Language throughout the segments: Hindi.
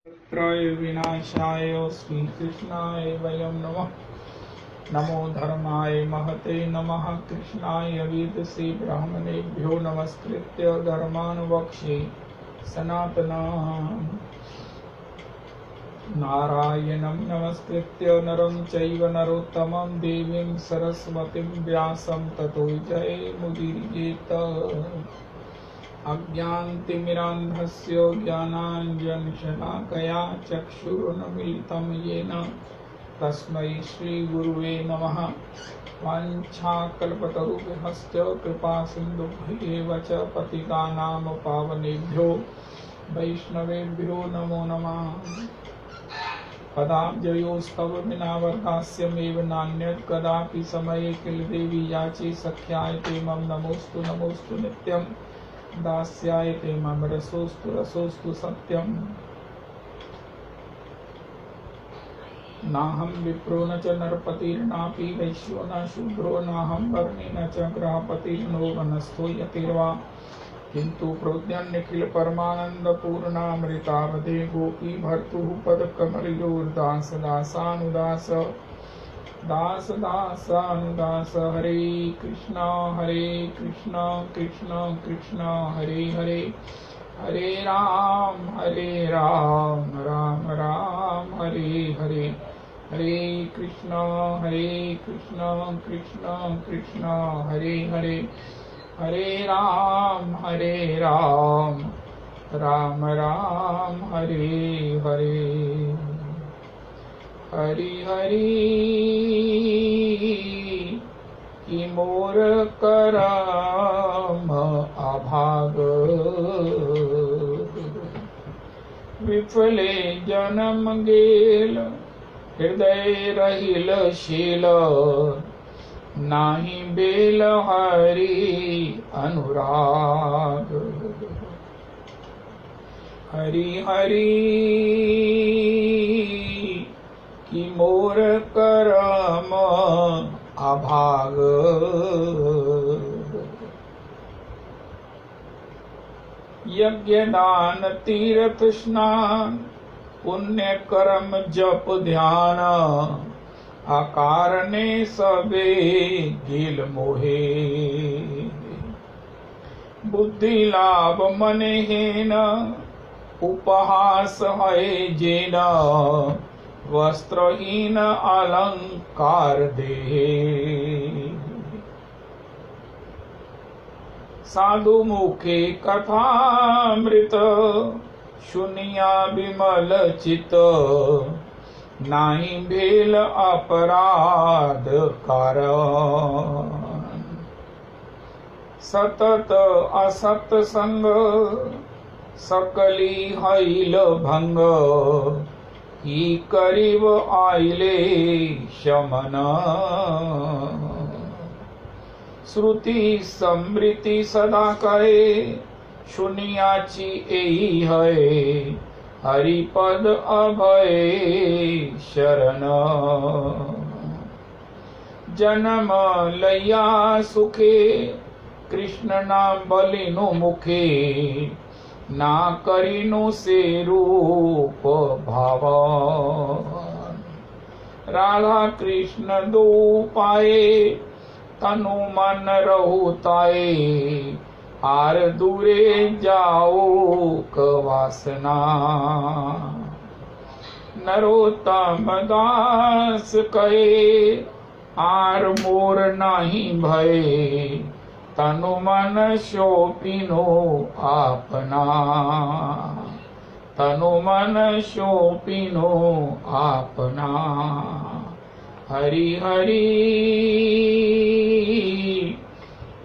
त्रय विनाशाय श्रीकृष्णाय वयं नमः। नमो धर्माय महते नमः। कृष्णाय वेदसे ब्राह्मणेभ्यो नमस्कृत्य धर्मान् वक्ष्ये सनातनम्। नारायणं नमस्कृत्य नरं चैव नरोत्तमं देवीं सरस्वतीं व्यासं ततो जयमुदीरयेत्। अज्ञानतिमिरान्धस्य ज्ञानाञ्जनशलाकया चक्षुरुन्मीलितं येन तस्मै श्रीगुरुवे नमः। वाञ्छाकल्पतरुभ्यश्च कृपासिन्धुभ्येव च पतितानां पावनेभ्यो वैष्णवेभ्यो नमो नमः। पदाब्जयोस्तव विना वर्गास्यमेव नान्यत् कदापि समये किल देवी याचे सख्याय ते मम नमोस्तु नमोस्तु नित्यम् दास्याय ते मम रसोस्तु रसोस्तु सत्यम्। नाहं विप्रो न च नरपतिर्नापि वैश्यो न शूद्रो नाहं वर्णी न च गृहपतिर्नो वनस्थो यतिर्वा किन्तु प्रोद्यन्निखिल परमानंद पूर्णामृतावधे गोपी भर्तुः पदकमलयोर्दास दासानुदास दास दासानुदास। हरे कृष्ण कृष्ण कृष्ण हरे हरे, हरे राम राम राम हरे हरे। हरे कृष्ण कृष्ण कृष्ण हरे हरे, हरे राम राम राम हरे हरे। हरि हरि की मोर करम अभाग, विफले जन्म गेल हृदय रहिल शील, नाही बेल हरि अनुराग। हरि हरि की मोर करम अभाग, यज्ञ दान तीर्थ स्नान पुण्य कर्म जप ध्यान, अकारणे सबे गिल मोहे। बुद्धि लाभ मने हेन उपहास है जेन, वस्त्रहीन अलंकार देहे। साधु मुखे कथामृत सुनिया विमल चित, नाही भेल अपराध कारण। सतत असत संग सकली हईल भंग, ही करीब आइले शमन। श्रुति समृति सदा कहे सुनियाची एही है, हरिपद अभय शरण। जन्म लैया सुखे कृष्ण नाम बलिनु मुखे, ना करिनु से रूप भावन। राधा कृष्ण दो पाए तनु मन रहुताए, आर दूरे जाओ वासना। नरोत्तम दास कहे आर मोर नाही भय, तनु मन शोपिनो आपना। तनु मन शोपिनो आपना। हरि हरि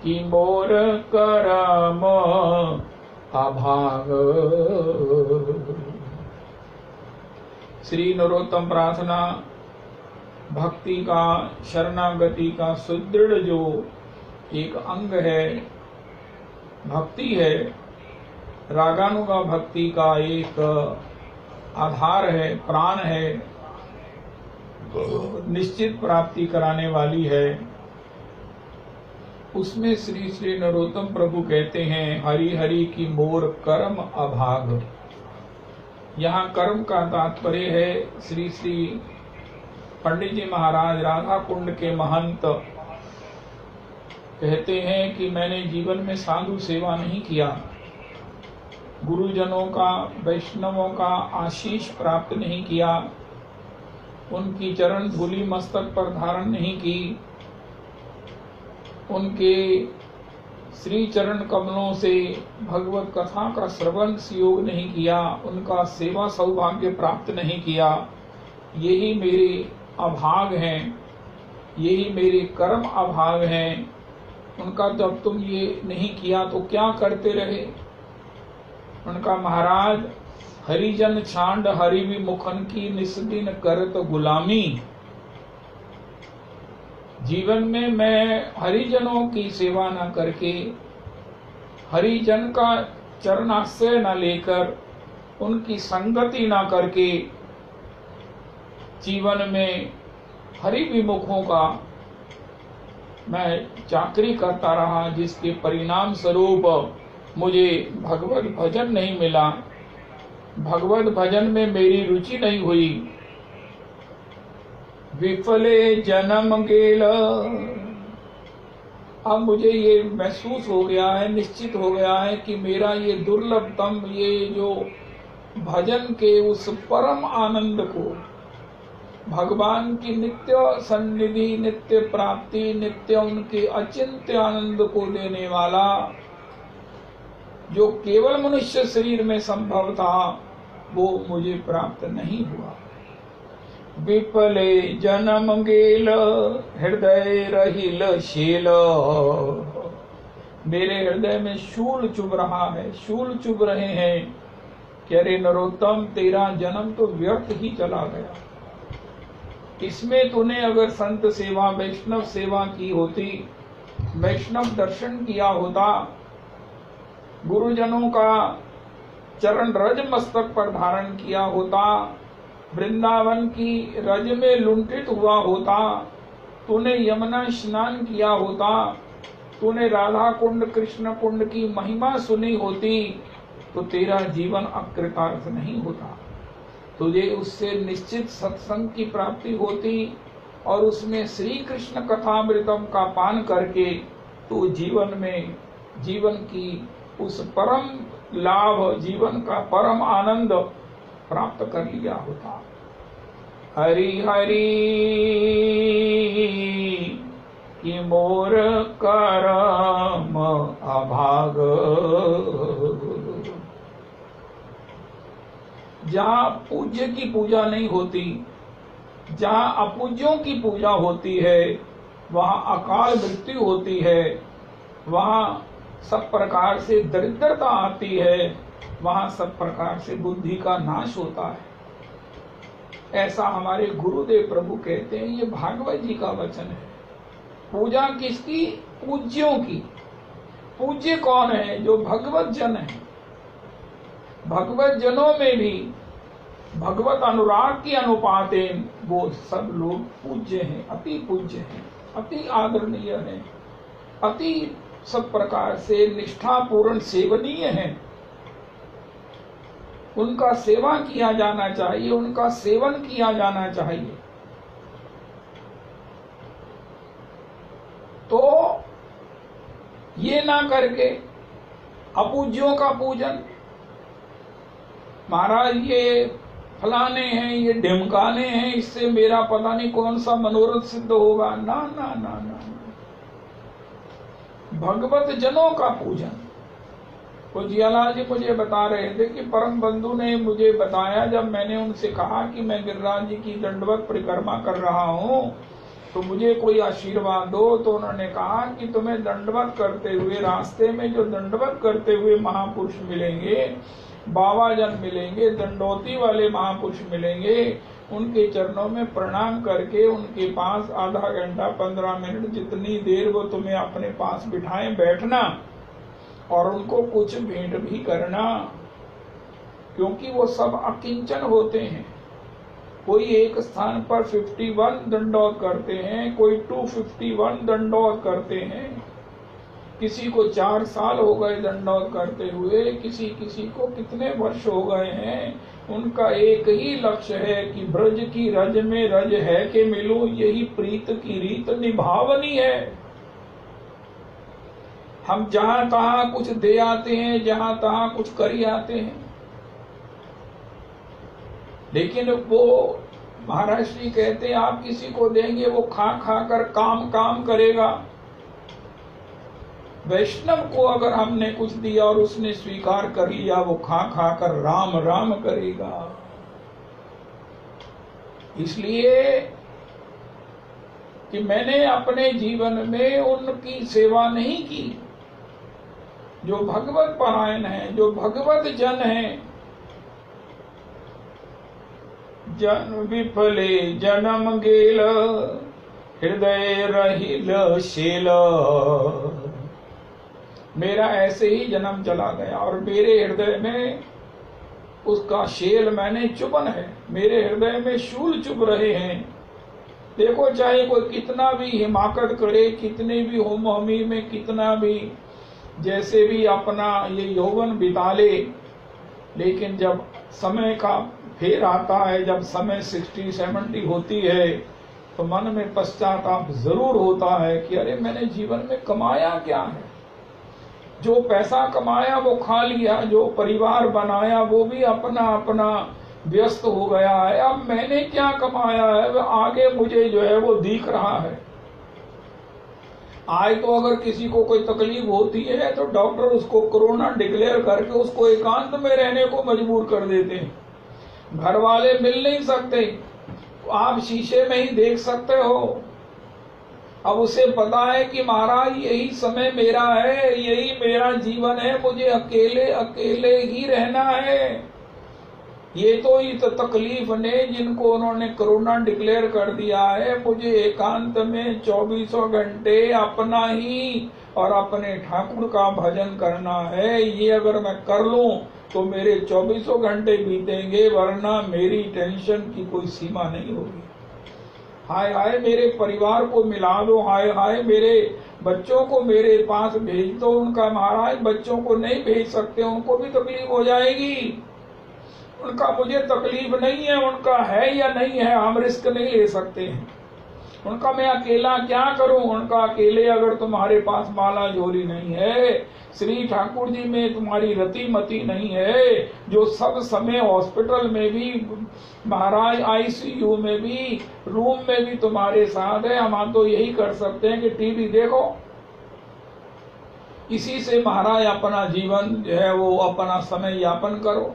की मोर करम अभाग। श्री नरोत्तम प्रार्थना भक्ति का, शरणागति का सुदृढ़ जो एक अंग है, भक्ति है, रागानुगा भक्ति का एक आधार है, प्राण है, निश्चित प्राप्ति कराने वाली है। उसमें श्री श्री नरोत्तम प्रभु कहते हैं, हरि हरि की मोर कर्म अभाग। यहाँ कर्म का तात्पर्य है। श्री श्री पंडित जी महाराज राधा कुंड के महंत कहते हैं कि मैंने जीवन में साधु सेवा नहीं किया, गुरुजनों का वैष्णवों का आशीष प्राप्त नहीं किया, उनकी चरण धूलि मस्तक पर धारण नहीं की, उनके श्री चरण कमलों से भगवत कथा का श्रवण योग नहीं किया, उनका सेवा सौभाग्य प्राप्त नहीं किया, यही मेरे अभाग हैं, यही मेरे कर्म अभाग हैं। उनका जब तुम ये नहीं किया तो क्या करते रहे? उनका महाराज हरिजन छांड हरि विमुखन की निस्दिन करत गुलामी। जीवन में मैं हरिजनों की सेवा न करके, हरिजन का चरणाश्रय न लेकर, उनकी संगति न करके जीवन में हरि विमुखों का मैं चाकरी करता रहा, जिसके परिणाम स्वरूप मुझे भगवत भजन नहीं मिला, भगवत भजन में मेरी रुचि नहीं हुई। विफले जन्म गेल। अब मुझे ये महसूस हो गया है, निश्चित हो गया है कि मेरा ये दुर्लभतम, ये जो भजन के उस परम आनंद को, भगवान की नित्य सन्निधि, नित्य प्राप्ति, नित्य उनके अचिंत्य आनंद को देने वाला, जो केवल मनुष्य शरीर में संभव था, वो मुझे प्राप्त नहीं हुआ। विफले जन्म गेल हृदय रहिल शील। मेरे हृदय में शूल चुभ रहा है, शूल चुभ रहे हैं कि अरे नरोत्तम, तेरा जन्म तो व्यर्थ ही चला गया। इसमें तूने अगर संत सेवा, वैष्णव सेवा की होती, वैष्णव दर्शन किया होता, गुरुजनों का चरण रज मस्तक पर धारण किया होता, वृंदावन की रज में लुंठित हुआ होता, तूने यमुना स्नान किया होता, तूने राधा कुंड कृष्ण कुंड की महिमा सुनी होती, तो तेरा जीवन अकृतार्थ नहीं होता। तुझे उससे निश्चित सत्संग की प्राप्ति होती और उसमें श्री कृष्ण कथामृतम का पान करके तो जीवन में जीवन की उस परम लाभ, जीवन का परम आनंद प्राप्त कर लिया होता। हरि हरि कि मोर करम अभाग। जहाँ पूज्य की पूजा नहीं होती, जहाँ अपूज्यों की पूजा होती है, वहाँ अकाल मृत्यु होती है, वहाँ सब प्रकार से दरिद्रता आती है, वहाँ सब प्रकार से बुद्धि का नाश होता है। ऐसा हमारे गुरुदेव प्रभु कहते हैं। ये भागवत जी का वचन है। पूजा किसकी? पूज्यों की। पूज्य कौन है? जो भगवत जन है। भगवत जनों में भी भगवत अनुराग की अनुपाते वो सब लोग पूज्य हैं, अति पूज्य हैं, अति आदरणीय हैं, अति सब प्रकार से निष्ठापूर्ण सेवनीय हैं। उनका सेवा किया जाना चाहिए, उनका सेवन किया जाना चाहिए। तो ये ना करके अपूज्यों का पूजन, महाराज ये फलाने हैं, ये ढिमकाने हैं, इससे मेरा पता नहीं कौन सा मनोरथ सिद्ध होगा। ना ना ना ना, भगवत जनों का पूजन। पूज्यलाल जी मुझे बता रहे थे कि परम बंधु ने मुझे बताया, जब मैंने उनसे कहा कि मैं गिरिराज जी की दंडवत परिक्रमा कर रहा हूँ तो मुझे कोई आशीर्वाद दो, तो उन्होंने कहा कि तुम्हें दंडवत करते हुए, रास्ते में जो दंडवत करते हुए महापुरुष मिलेंगे, बाबा जन मिलेंगे, दंडोती वाले महापुरुष मिलेंगे, उनके चरणों में प्रणाम करके उनके पास आधा घंटा 15 मिनट जितनी देर वो तुम्हें अपने पास बिठाएं बैठना और उनको कुछ भेंट भी करना, क्योंकि वो सब अकिंचन होते हैं। कोई एक स्थान पर 51 दंडौत करते हैं, कोई 251 दंडौत करते हैं। किसी को 4 साल हो गए दंडवत करते हुए, किसी किसी को कितने वर्ष हो गए हैं। उनका एक ही लक्ष्य है कि ब्रज की रज में रज है कि मिलूं, यही प्रीत की रीत निभावनी है। हम जहां तहां कुछ दे आते हैं, जहां तहां कुछ कर ही आते हैं, लेकिन वो महाराज श्री कहते हैं आप किसी को देंगे वो खा खा कर काम करेगा। वैष्णव को अगर हमने कुछ दिया और उसने स्वीकार कर लिया, वो खा खा कर राम राम करेगा। इसलिए कि मैंने अपने जीवन में उनकी सेवा नहीं की जो भगवत परायण है, जो भगवत जन है। जन विफले जन्म गेल, हृदय रहिल शेल। मेरा ऐसे ही जन्म चला गया और मेरे हृदय में उसका शेल मैंने चुभन है, मेरे हृदय में शूल चुभ रहे हैं। देखो चाहे कोई कितना भी हिमाकत करे, कितने भी होम हमी में कितना भी जैसे भी अपना ये यौवन बिता ले, लेकिन जब समय का फेर आता है, जब समय 60-70 होती है, तो मन में पश्चाताप जरूर होता है कि अरे मैंने जीवन में कमाया क्या है। जो पैसा कमाया वो खा लिया, जो परिवार बनाया वो भी अपना अपना व्यस्त हो गया है। अब मैंने क्या कमाया है, वो आगे मुझे जो है वो दिख रहा है। आज तो अगर किसी को कोई तकलीफ होती है तो डॉक्टर उसको कोरोना डिक्लेयर करके उसको एकांत में रहने को मजबूर कर देते हैं। घर वाले मिल नहीं सकते, आप शीशे में ही देख सकते हो। अब उसे पता है कि महाराज यही समय मेरा है, यही मेरा जीवन है, मुझे अकेले अकेले ही रहना है। ये तो तकलीफ ने जिनको उन्होंने कोरोना डिक्लेयर कर दिया है, मुझे एकांत में 24 घंटे अपना ही और अपने ठाकुर का भजन करना है। ये अगर मैं कर लूं तो मेरे 24 घंटे बीतेंगे, वरना मेरी टेंशन की कोई सीमा नहीं होगी। हाय हाय मेरे परिवार को मिला दो, हाय हाय मेरे बच्चों को मेरे पास भेज दो। उनका महाराज बच्चों को नहीं भेज सकते, उनको भी तकलीफ हो जाएगी। उनका मुझे तकलीफ नहीं है, उनका है या नहीं है हम रिस्क नहीं ले सकते हैं। उनका मैं अकेला क्या करूं। उनका अकेले अगर तुम्हारे पास माला जोरी नहीं है, श्री ठाकुर जी में तुम्हारी रति मति नहीं है, जो सब समय हॉस्पिटल में भी महाराज आईसीयू में भी रूम में भी तुम्हारे साथ है, हम तो यही कर सकते हैं कि टीवी देखो, इसी से महाराज अपना जीवन जो है वो अपना समय यापन करो।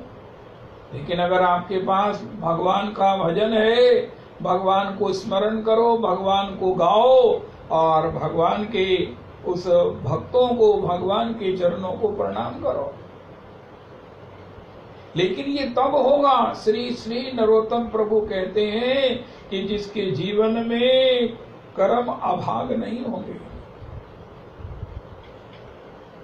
लेकिन अगर आपके पास भगवान का भजन है, भगवान को स्मरण करो, भगवान को गाओ और भगवान के उस भक्तों को, भगवान के चरणों को प्रणाम करो। लेकिन ये तब होगा, श्री श्री नरोत्तम प्रभु कहते हैं कि जिसके जीवन में कर्म अभाग नहीं होंगे,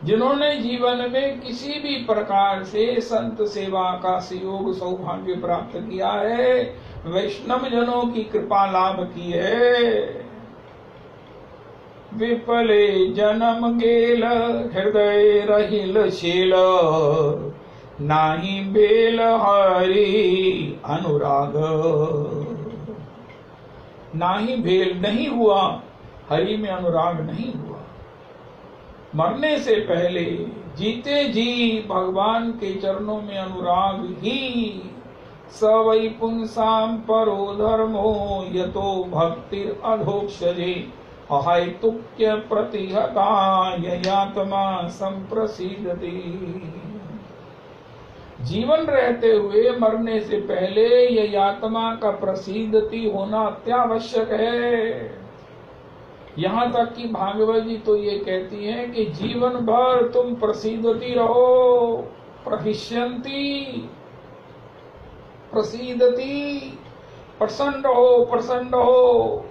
जिन्होंने जीवन में किसी भी प्रकार से संत सेवा का सहयोग सौभाग्य प्राप्त किया है, वैष्णव जनों की कृपा लाभ की है। विफले जन्म गेल, हृदय रहिल शील, नाही बेल हरि अनुराग। नाही भेल नहीं हुआ, हरि में अनुराग नहीं हुआ। मरने से पहले जीते जी भगवान के चरणों में अनुराग ही सवै पुंसाम परो धर्मो यतो भक्तिर अधोक्षजे अहैतुक्य प्रतिहता ययात्मा संप्रसीदति। जीवन रहते हुए मरने से पहले यह आत्मा का प्रसिद्धति होना अत्यावश्यक है। यहाँ तक कि भागवत जी तो ये कहती है कि जीवन भर तुम प्रसिद्धति रहो, प्रहिष्यन्ति प्रसिद्धति, प्रसन्न हो प्रसन्न हो।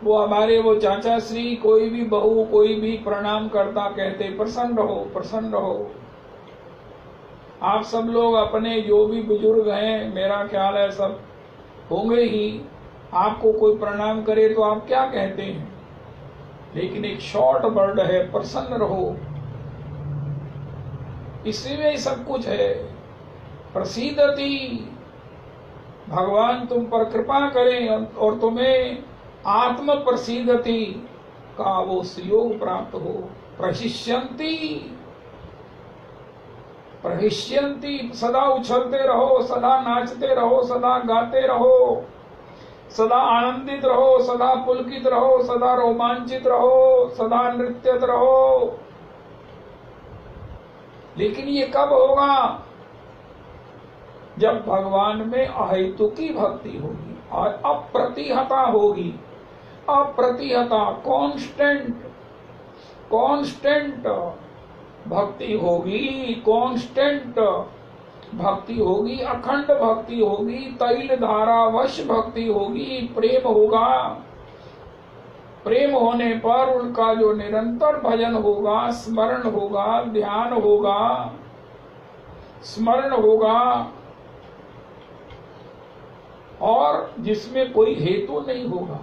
वो हमारे वो चाचा श्री कोई भी बहू कोई भी प्रणाम करता कहते प्रसन्न हो प्रसन्न हो। आप सब लोग अपने जो भी बुजुर्ग हैं, मेरा ख्याल है सब होंगे ही, आपको कोई प्रणाम करे तो आप क्या कहते हैं? लेकिन एक शॉर्ट वर्ड है, प्रसन्न रहो, इसी में सब कुछ है। प्रसीदति, भगवान तुम पर कृपा करें और तुम्हें आत्म प्रसीदति का वो सुयोग प्राप्त हो। प्रशिष्यंती, प्रहिष्यंती, सदा उछलते रहो, सदा नाचते रहो, सदा गाते रहो, सदा आनंदित रहो, सदा पुलकित रहो, सदा रोमांचित रहो, सदा नृत्यत रहो। लेकिन ये कब होगा? जब भगवान में अहेतुकी भक्ति होगी और अप्रतिहता होगी। अप्रतिहता, कांस्टेंट भक्ति होगी, कांस्टेंट भक्ति होगी, अखंड भक्ति होगी, तैल धारावश भक्ति होगी, प्रेम होगा। प्रेम होने पर उनका जो निरंतर भजन होगा, स्मरण होगा, ध्यान होगा, स्मरण होगा, और जिसमें कोई हेतु नहीं होगा।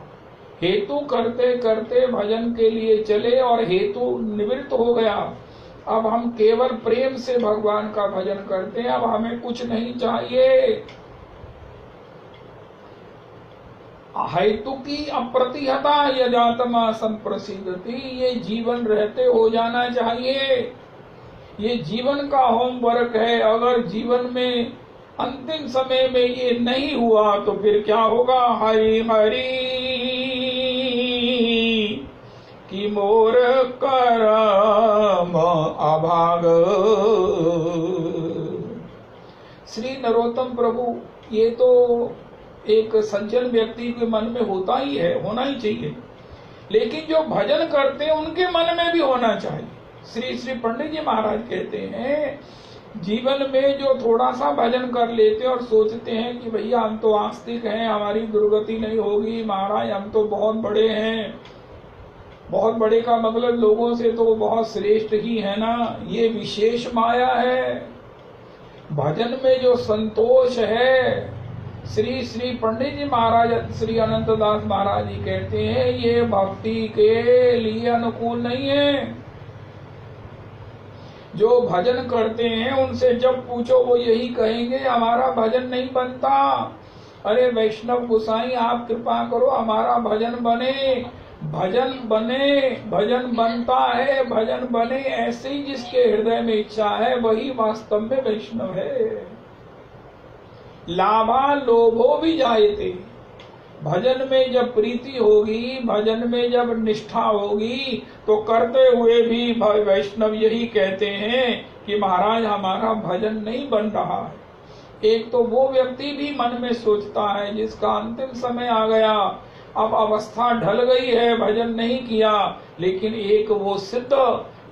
हेतु करते करते भजन के लिए चले और हेतु निवृत्त हो गया। अब हम केवल प्रेम से भगवान का भजन करते हैं, अब हमें कुछ नहीं चाहिए। हेतु की अप्रतिहता यजात्मा संप्रसिद्धति, ये जीवन रहते हो जाना चाहिए। ये जीवन का होमवर्क है। अगर जीवन में अंतिम समय में ये नहीं हुआ तो फिर क्या होगा? हरि हरि कि मोर करम अभाग। श्री नरोत्तम प्रभु, ये तो एक सज्जन व्यक्ति के मन में होता ही है, होना ही चाहिए, लेकिन जो भजन करते हैं उनके मन में भी होना चाहिए। श्री श्री पंडित जी महाराज कहते हैं, जीवन में जो थोड़ा सा भजन कर लेते और सोचते हैं कि भैया हम तो आस्तिक हैं, हमारी दुर्गति नहीं होगी, महाराज हम तो बहुत बड़े हैं। बहुत बड़े का मतलब लोगों से तो बहुत श्रेष्ठ ही है ना, ये विशेष माया है। भजन में जो संतोष है, श्री श्री पंडित जी महाराज, श्री अनंतदास महाराज जी कहते हैं, ये भक्ति के लिए अनुकूल नहीं है। जो भजन करते हैं उनसे जब पूछो वो यही कहेंगे, हमारा भजन नहीं बनता। अरे वैष्णव गोसाई आप कृपा करो, हमारा भजन बने। भजन बने, भजन बनता है, भजन बने ऐसे ही जिसके हृदय में इच्छा है वही वास्तव में वैष्णव है। लाभा लोभो भी जायते, भजन में जब प्रीति होगी, भजन में जब निष्ठा होगी तो करते हुए भी वैष्णव यही कहते हैं कि महाराज हमारा भजन नहीं बन रहा है। एक तो वो व्यक्ति भी मन में सोचता है जिसका अंतिम समय आ गया, अब अवस्था ढल गई है, भजन नहीं किया, लेकिन एक वो सिद्ध,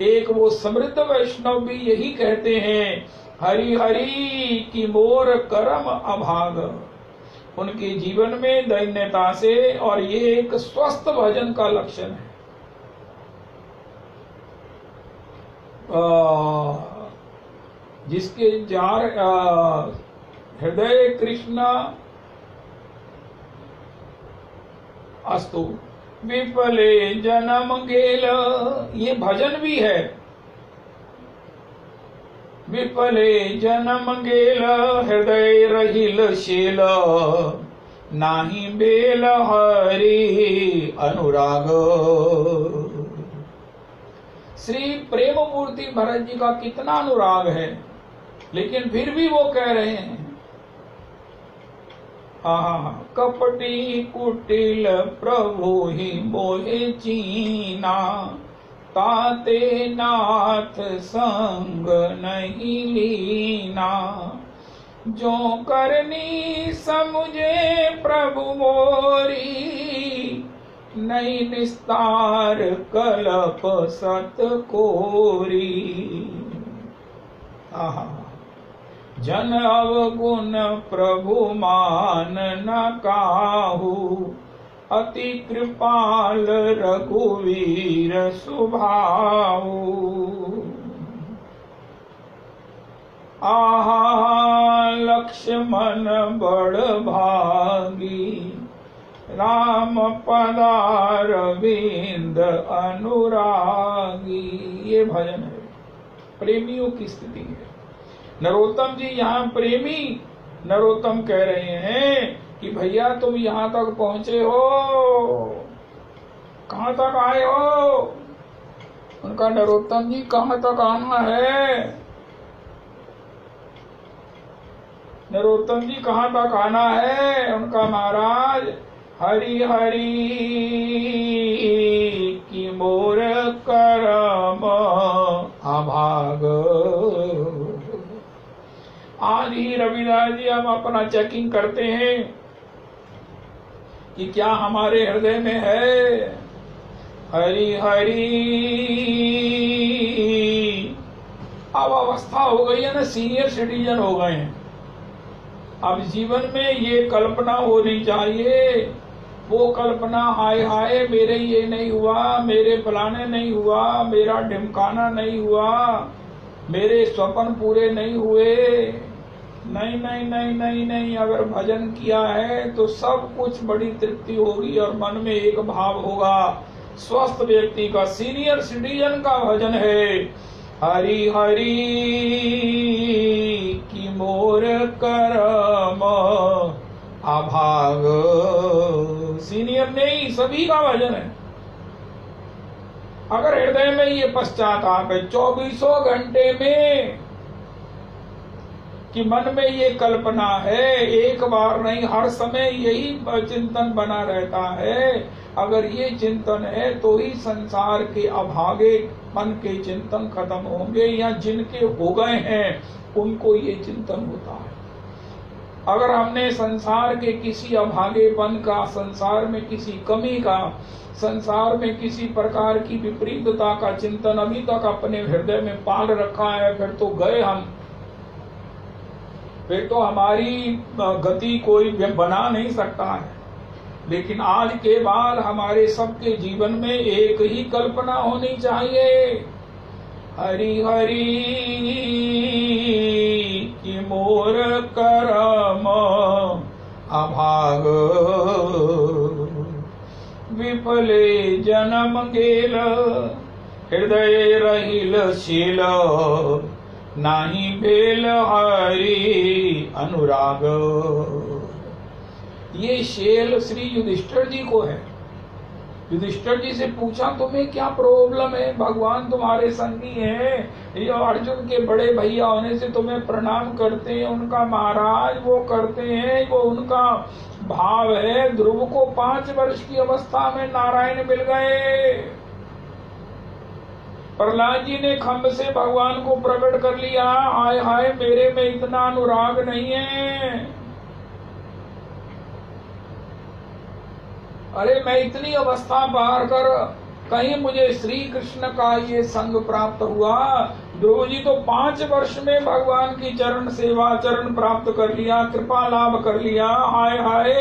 एक वो समृद्ध वैष्णव भी यही कहते हैं, हरि हरि की मोर करम अभाग। उनके जीवन में दैन्यता से, और ये एक स्वस्थ भजन का लक्षण है। जिसके जार हृदय कृष्ण अस्तु विफले जन्म गेल, ये भजन भी है। विफले जन्म गेल हृदय रहिल शील, नाही बेल हरि अनुराग। श्री प्रेम मूर्ति भरत जी का कितना अनुराग है, लेकिन फिर भी वो कह रहे हैं, कपटी कुटिल प्रभु ही मोहे चीना, ताते नाथ संग नहीं लीना। जो करनी समुझे प्रभु मोरी, नहीं निस्तार कलप सत कोरी। जन अवगुण प्रभु मान न काहू, अति कृपाल रघुवीर सुभाऊ। आहा लक्ष्मण बड़ भागी, राम पदारविंद अनुरागी। ये भजन है, प्रेमियों की स्थिति है। नरोत्तम जी यहाँ प्रेमी नरोत्तम कह रहे हैं कि भैया तुम यहाँ तक पहुंचे हो, कहाँ तक आए हो? उनका नरोत्तम जी कहाँ तक आना है? नरोत्तम जी कहाँ तक आना है? उनका महाराज हरि हरि की मोर करम अभाग। आज ही रविदास जी हम अपना चेकिंग करते हैं कि क्या हमारे हृदय में है हरि हरि। अब अवस्था हो गई है ना, सीनियर सिटीजन हो गए हैं। अब जीवन में ये कल्पना होनी चाहिए, वो कल्पना हाय हाय मेरे ये नहीं हुआ, मेरे फलाने नहीं हुआ, मेरा ढिमकाना नहीं हुआ, मेरे स्वप्न पूरे नहीं हुए। नहीं नहीं नहीं नहीं नहीं, अगर भजन किया है तो सब कुछ बड़ी तृप्ति होगी और मन में एक भाव होगा। स्वस्थ व्यक्ति का, सीनियर सिटीजन का भजन है हरि हरि की मोर करम अभाग। सीनियर नहीं, सभी का भजन है। अगर हृदय में ये पश्चाताप है 24 घंटे में कि मन में ये कल्पना है, एक बार नहीं हर समय यही चिंतन बना रहता है, अगर ये चिंतन है तो ही संसार के अभागे मन के चिंतन खत्म होंगे, या जिनके हो गए हैं उनको ये चिंतन होता है। अगर हमने संसार के किसी अभागेपन का, संसार में किसी कमी का, संसार में किसी प्रकार की विपरीतता का चिंतन अभी तक अपने हृदय में पाल रखा है, फिर तो गए हम, फिर तो हमारी गति कोई बना नहीं सकता है। लेकिन आज के बाद हमारे सबके जीवन में एक ही कल्पना होनी चाहिए, हरि हरि की मोर करम अभाग। विफले जन्म गेल हृदय रहिल शील, नाही भेल हरि अनुराग। ये शेल श्री युधिष्ठिर जी को है। युधिष्ठिर जी से पूछा तुम्हें क्या प्रॉब्लम है, भगवान तुम्हारे संगी हैं, ये अर्जुन के बड़े भैया होने से तुम्हें प्रणाम करते हैं। उनका महाराज वो करते हैं, वो उनका भाव है। ध्रुव को 5 वर्ष की अवस्था में नारायण मिल गए। प्रहलाद जी ने खम्भ से भगवान को प्रकट कर लिया, हाय हाय मेरे में इतना अनुराग नहीं है, अरे मैं इतनी अवस्था पार कर कहीं मुझे श्री कृष्ण का ये संग प्राप्त हुआ। ध्रुव जी तो 5 वर्ष में भगवान की चरण सेवा, चरण प्राप्त कर लिया, कृपा लाभ कर लिया। हाय हाय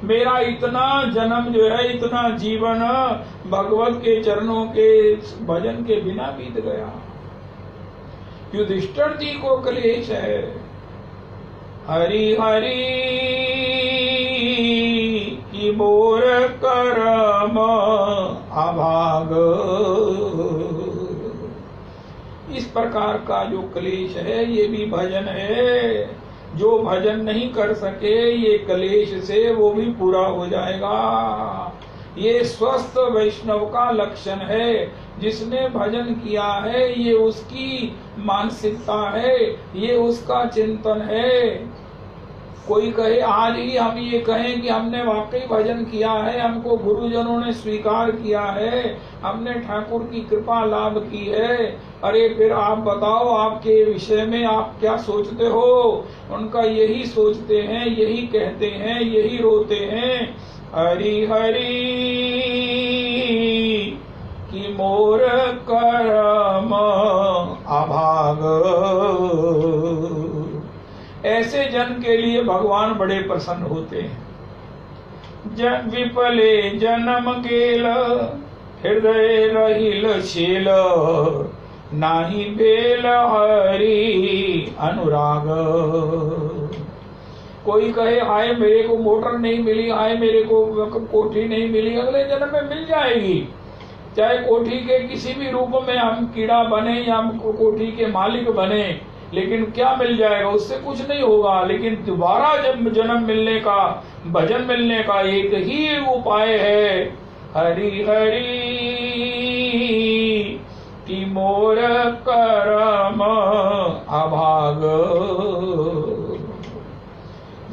मेरा इतना जन्म जो है, इतना जीवन भगवत के चरणों के भजन के बिना बीत गया। युधिष्ठिर जी को क्लेश है, हरि हरि की मोर करम अभाग। इस प्रकार का जो क्लेश है ये भी भजन है। जो भजन नहीं कर सके ये क्लेश से वो भी पूरा हो जाएगा। ये स्वस्थ वैष्णव का लक्षण है। जिसने भजन किया है ये उसकी मानसिकता है, ये उसका चिंतन है। कोई कहे आज ही हम ये कहें कि हमने वाकई भजन किया है, हमको गुरुजनों ने स्वीकार किया है, हमने ठाकुर की कृपा लाभ की है, अरे फिर आप बताओ आपके विषय में आप क्या सोचते हो। उनका यही सोचते हैं, यही कहते हैं, यही रोते हैं, हरि हरि की मोर करम अभाग। ऐसे जन के लिए भगवान बड़े प्रसन्न होते हैं। जन विफले जन्म गेल हृदय रहिल शील, नाही भेल हरि अनुराग। कोई कहे आए मेरे को मोटर नहीं मिली, आए मेरे को कोठी नहीं मिली, अगले जन्म में मिल जाएगी। चाहे कोठी के किसी भी रूप में हम कीड़ा बने या हम कोठी के मालिक बने, लेकिन क्या मिल जाएगा? उससे कुछ नहीं होगा। लेकिन दोबारा जब जन्म मिलने का, भजन मिलने का एक ही उपाय है, हरि हरि की मोर करम अभाग।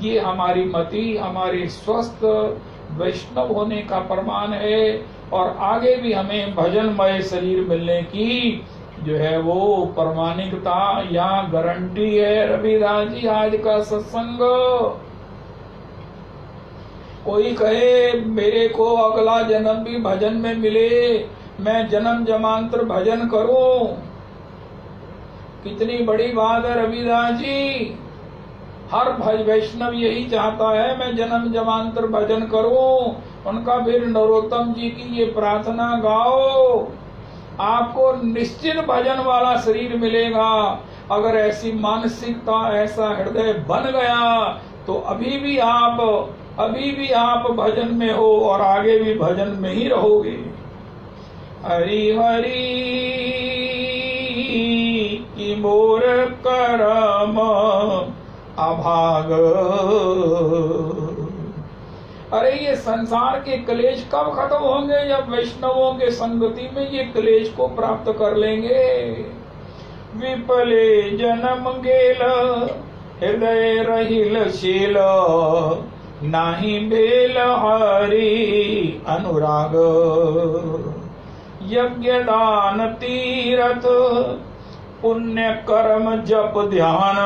ये हमारी मति, हमारे स्वस्थ वैष्णव होने का प्रमाण है। और आगे भी हमें भजनमय शरीर मिलने की जो है वो प्रमाणिकता या गारंटी है। रविदास जी आज का सत्संग, कोई कहे मेरे को अगला जन्म भी भजन में मिले, मैं जन्म जमांतर भजन करूं, कितनी बड़ी बात है रविदास जी। हर वैष्णव यही चाहता है, मैं जन्म जमांतर भजन करूं। उनका फिर नरोत्तम जी की ये प्रार्थना गाओ, आपको निश्चित भजन वाला शरीर मिलेगा। अगर ऐसी मानसिकता, ऐसा हृदय बन गया तो अभी भी आप भजन में हो और आगे भी भजन में ही रहोगे। हरि हरि की मोर करम अभाग। अरे ये संसार के क्लेश कब खत्म होंगे? जब वैष्णवों के संगति में ये क्लेश को प्राप्त कर लेंगे। विपले जन्म गेल हृदय रहिल शील, नाही बेल हरि अनुराग। यज्ञ दान तीरथ पुण्य कर्म जप ध्यान,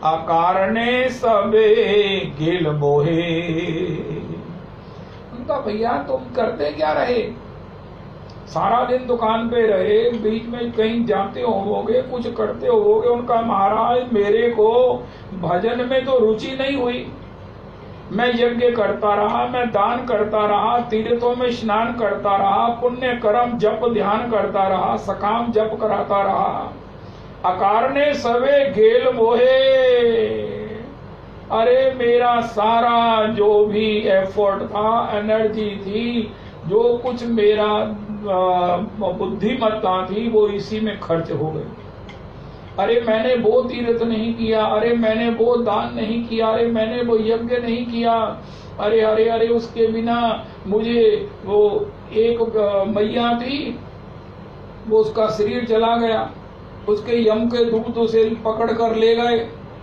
अकारणे सबे गेल मोहे। उनका भैया तुम करते क्या रहे? सारा दिन दुकान पे रहे, बीच में कहीं जाते होवोगे, कुछ करते होवोगे। उनका महाराज मेरे को भजन में तो रुचि नहीं हुई। मैं यज्ञ करता रहा, मैं दान करता रहा, तीर्थों में स्नान करता रहा, पुण्य कर्म जप ध्यान करता रहा, सकाम जप कराता रहा, अकारणे सवे गेल मोहे। अरे मेरा सारा जो भी एफर्ट था, एनर्जी थी, जो कुछ मेरा बुद्धिमत्ता थी, वो इसी में खर्च हो गई। अरे मैंने वो तीर्थ नहीं किया, अरे मैंने वो दान नहीं किया, अरे मैंने वो यज्ञ नहीं किया, अरे अरे अरे उसके बिना मुझे वो एक मैया थी, वो उसका शरीर चला गया, उसके यम के दूत उसे पकड़ कर ले गए।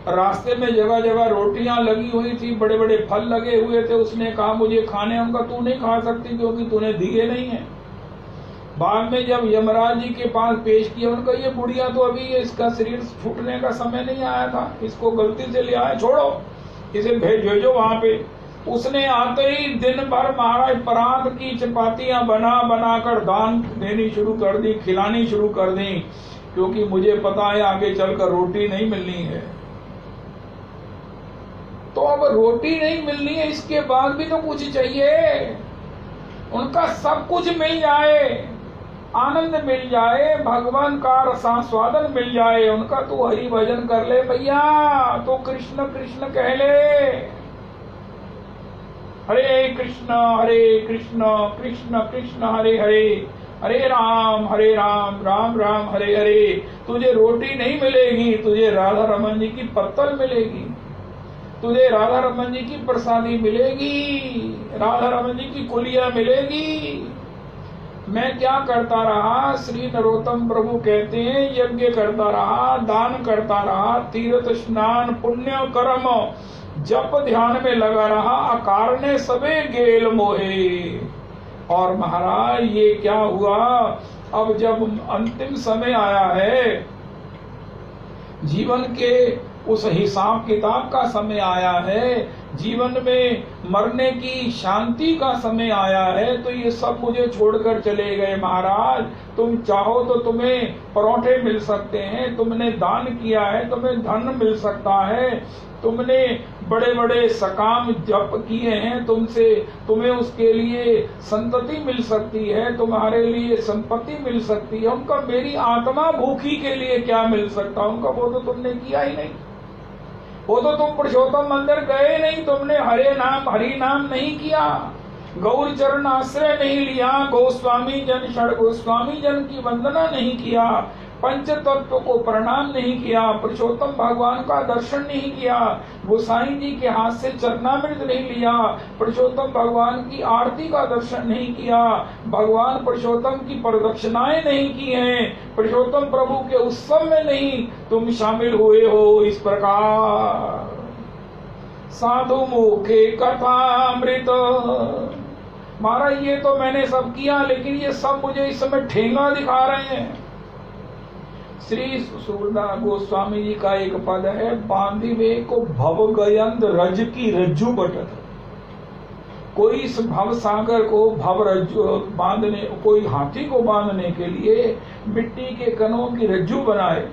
रास्ते में जगह जगह रोटियां लगी हुई थी, बड़े बड़े फल लगे हुए थे। उसने कहा मुझे खाने, उनका तू नहीं खा सकती क्योंकि तूने दिए नहीं है। बाद में जब यमराज जी के पास पेश किया, उनका ये बुढ़िया तो अभी इसका शरीर छूटने का समय नहीं आया था, इसको गलती से ले आए, छोड़ो इसे भेजो वहां पे। उसने आते ही दिन भर महाराज परात की चपातियां बना बना कर दान देनी शुरू कर दी, खिलानी शुरू कर दी, क्योंकि मुझे पता है आगे चलकर रोटी नहीं मिलनी है। तो अब रोटी नहीं मिलनी है, इसके बाद भी तो कुछ चाहिए। उनका सब कुछ मिल जाए, आनंद मिल जाए, भगवान का रसास्वादन मिल जाए, उनका तू हरि भजन कर ले भैया, तो कृष्ण कृष्ण कह ले। हरे कृष्ण कृष्ण कृष्ण हरे हरे, हरे राम राम राम हरे हरे। तुझे रोटी नहीं मिलेगी, तुझे राधा रमन जी की पत्तल मिलेगी, तुझे राधा रमन जी की प्रसादी मिलेगी, राधा रमन जी की कुलिया मिलेगी। मैं क्या करता रहा? श्री नरोत्तम प्रभु कहते हैं यज्ञ करता रहा, दान करता रहा, तीर्थ स्नान पुण्य कर्म जप ध्यान में लगा रहा, अकारणे सबे गेल मोहे। और महाराज ये क्या हुआ? अब जब अंतिम समय आया है, जीवन के उस हिसाब किताब का समय आया है, जीवन में मरने की शांति का समय आया है, तो ये सब मुझे छोड़कर चले गए। महाराज तुम चाहो तो तुम्हें परोठे मिल सकते हैं, तुमने दान किया है तुम्हें धन मिल सकता है, तुमने बड़े बड़े सकाम जप किए हैं, तुम्हें उसके लिए संतति मिल सकती है, तुम्हारे लिए संपत्ति मिल सकती है। उनका मेरी आत्मा भूखी के लिए क्या मिल सकता? उनका वो तो तुमने किया ही नहीं। वो तो तुम पुरुषोत्तम मंदिर गए नहीं, तुमने हरि नाम नहीं किया, गौर चरण आश्रय नहीं लिया, गोस्वामी जन षड गोस्वामी जन की वंदना नहीं किया, पंच तत्व को प्रणाम नहीं किया, पुरुषोत्तम भगवान का दर्शन नहीं किया, गोसाई जी के हाथ से चरणामृत नहीं लिया, पुरुषोत्तम भगवान की आरती का दर्शन नहीं किया, भगवान पुरुषोत्तम की प्रदक्षिणाएं नहीं की हैं, पुरुषोत्तम प्रभु के उत्सव में नहीं तुम शामिल हुए हो। इस प्रकार साधु मुखे कथामृत, महाराज ये तो मैंने सब किया, लेकिन ये सब मुझे इस समय ठेंगा दिखा रहे हैं। श्री सूरदास गोस्वामी जी का एक पद है, बांधिवे को भव गयंद रज की रज्जु बटत। कोई इस भव सागर को भव रज्जु बांधने, कोई हाथी को बांधने के लिए मिट्टी के कणों की रज्जु बनाए,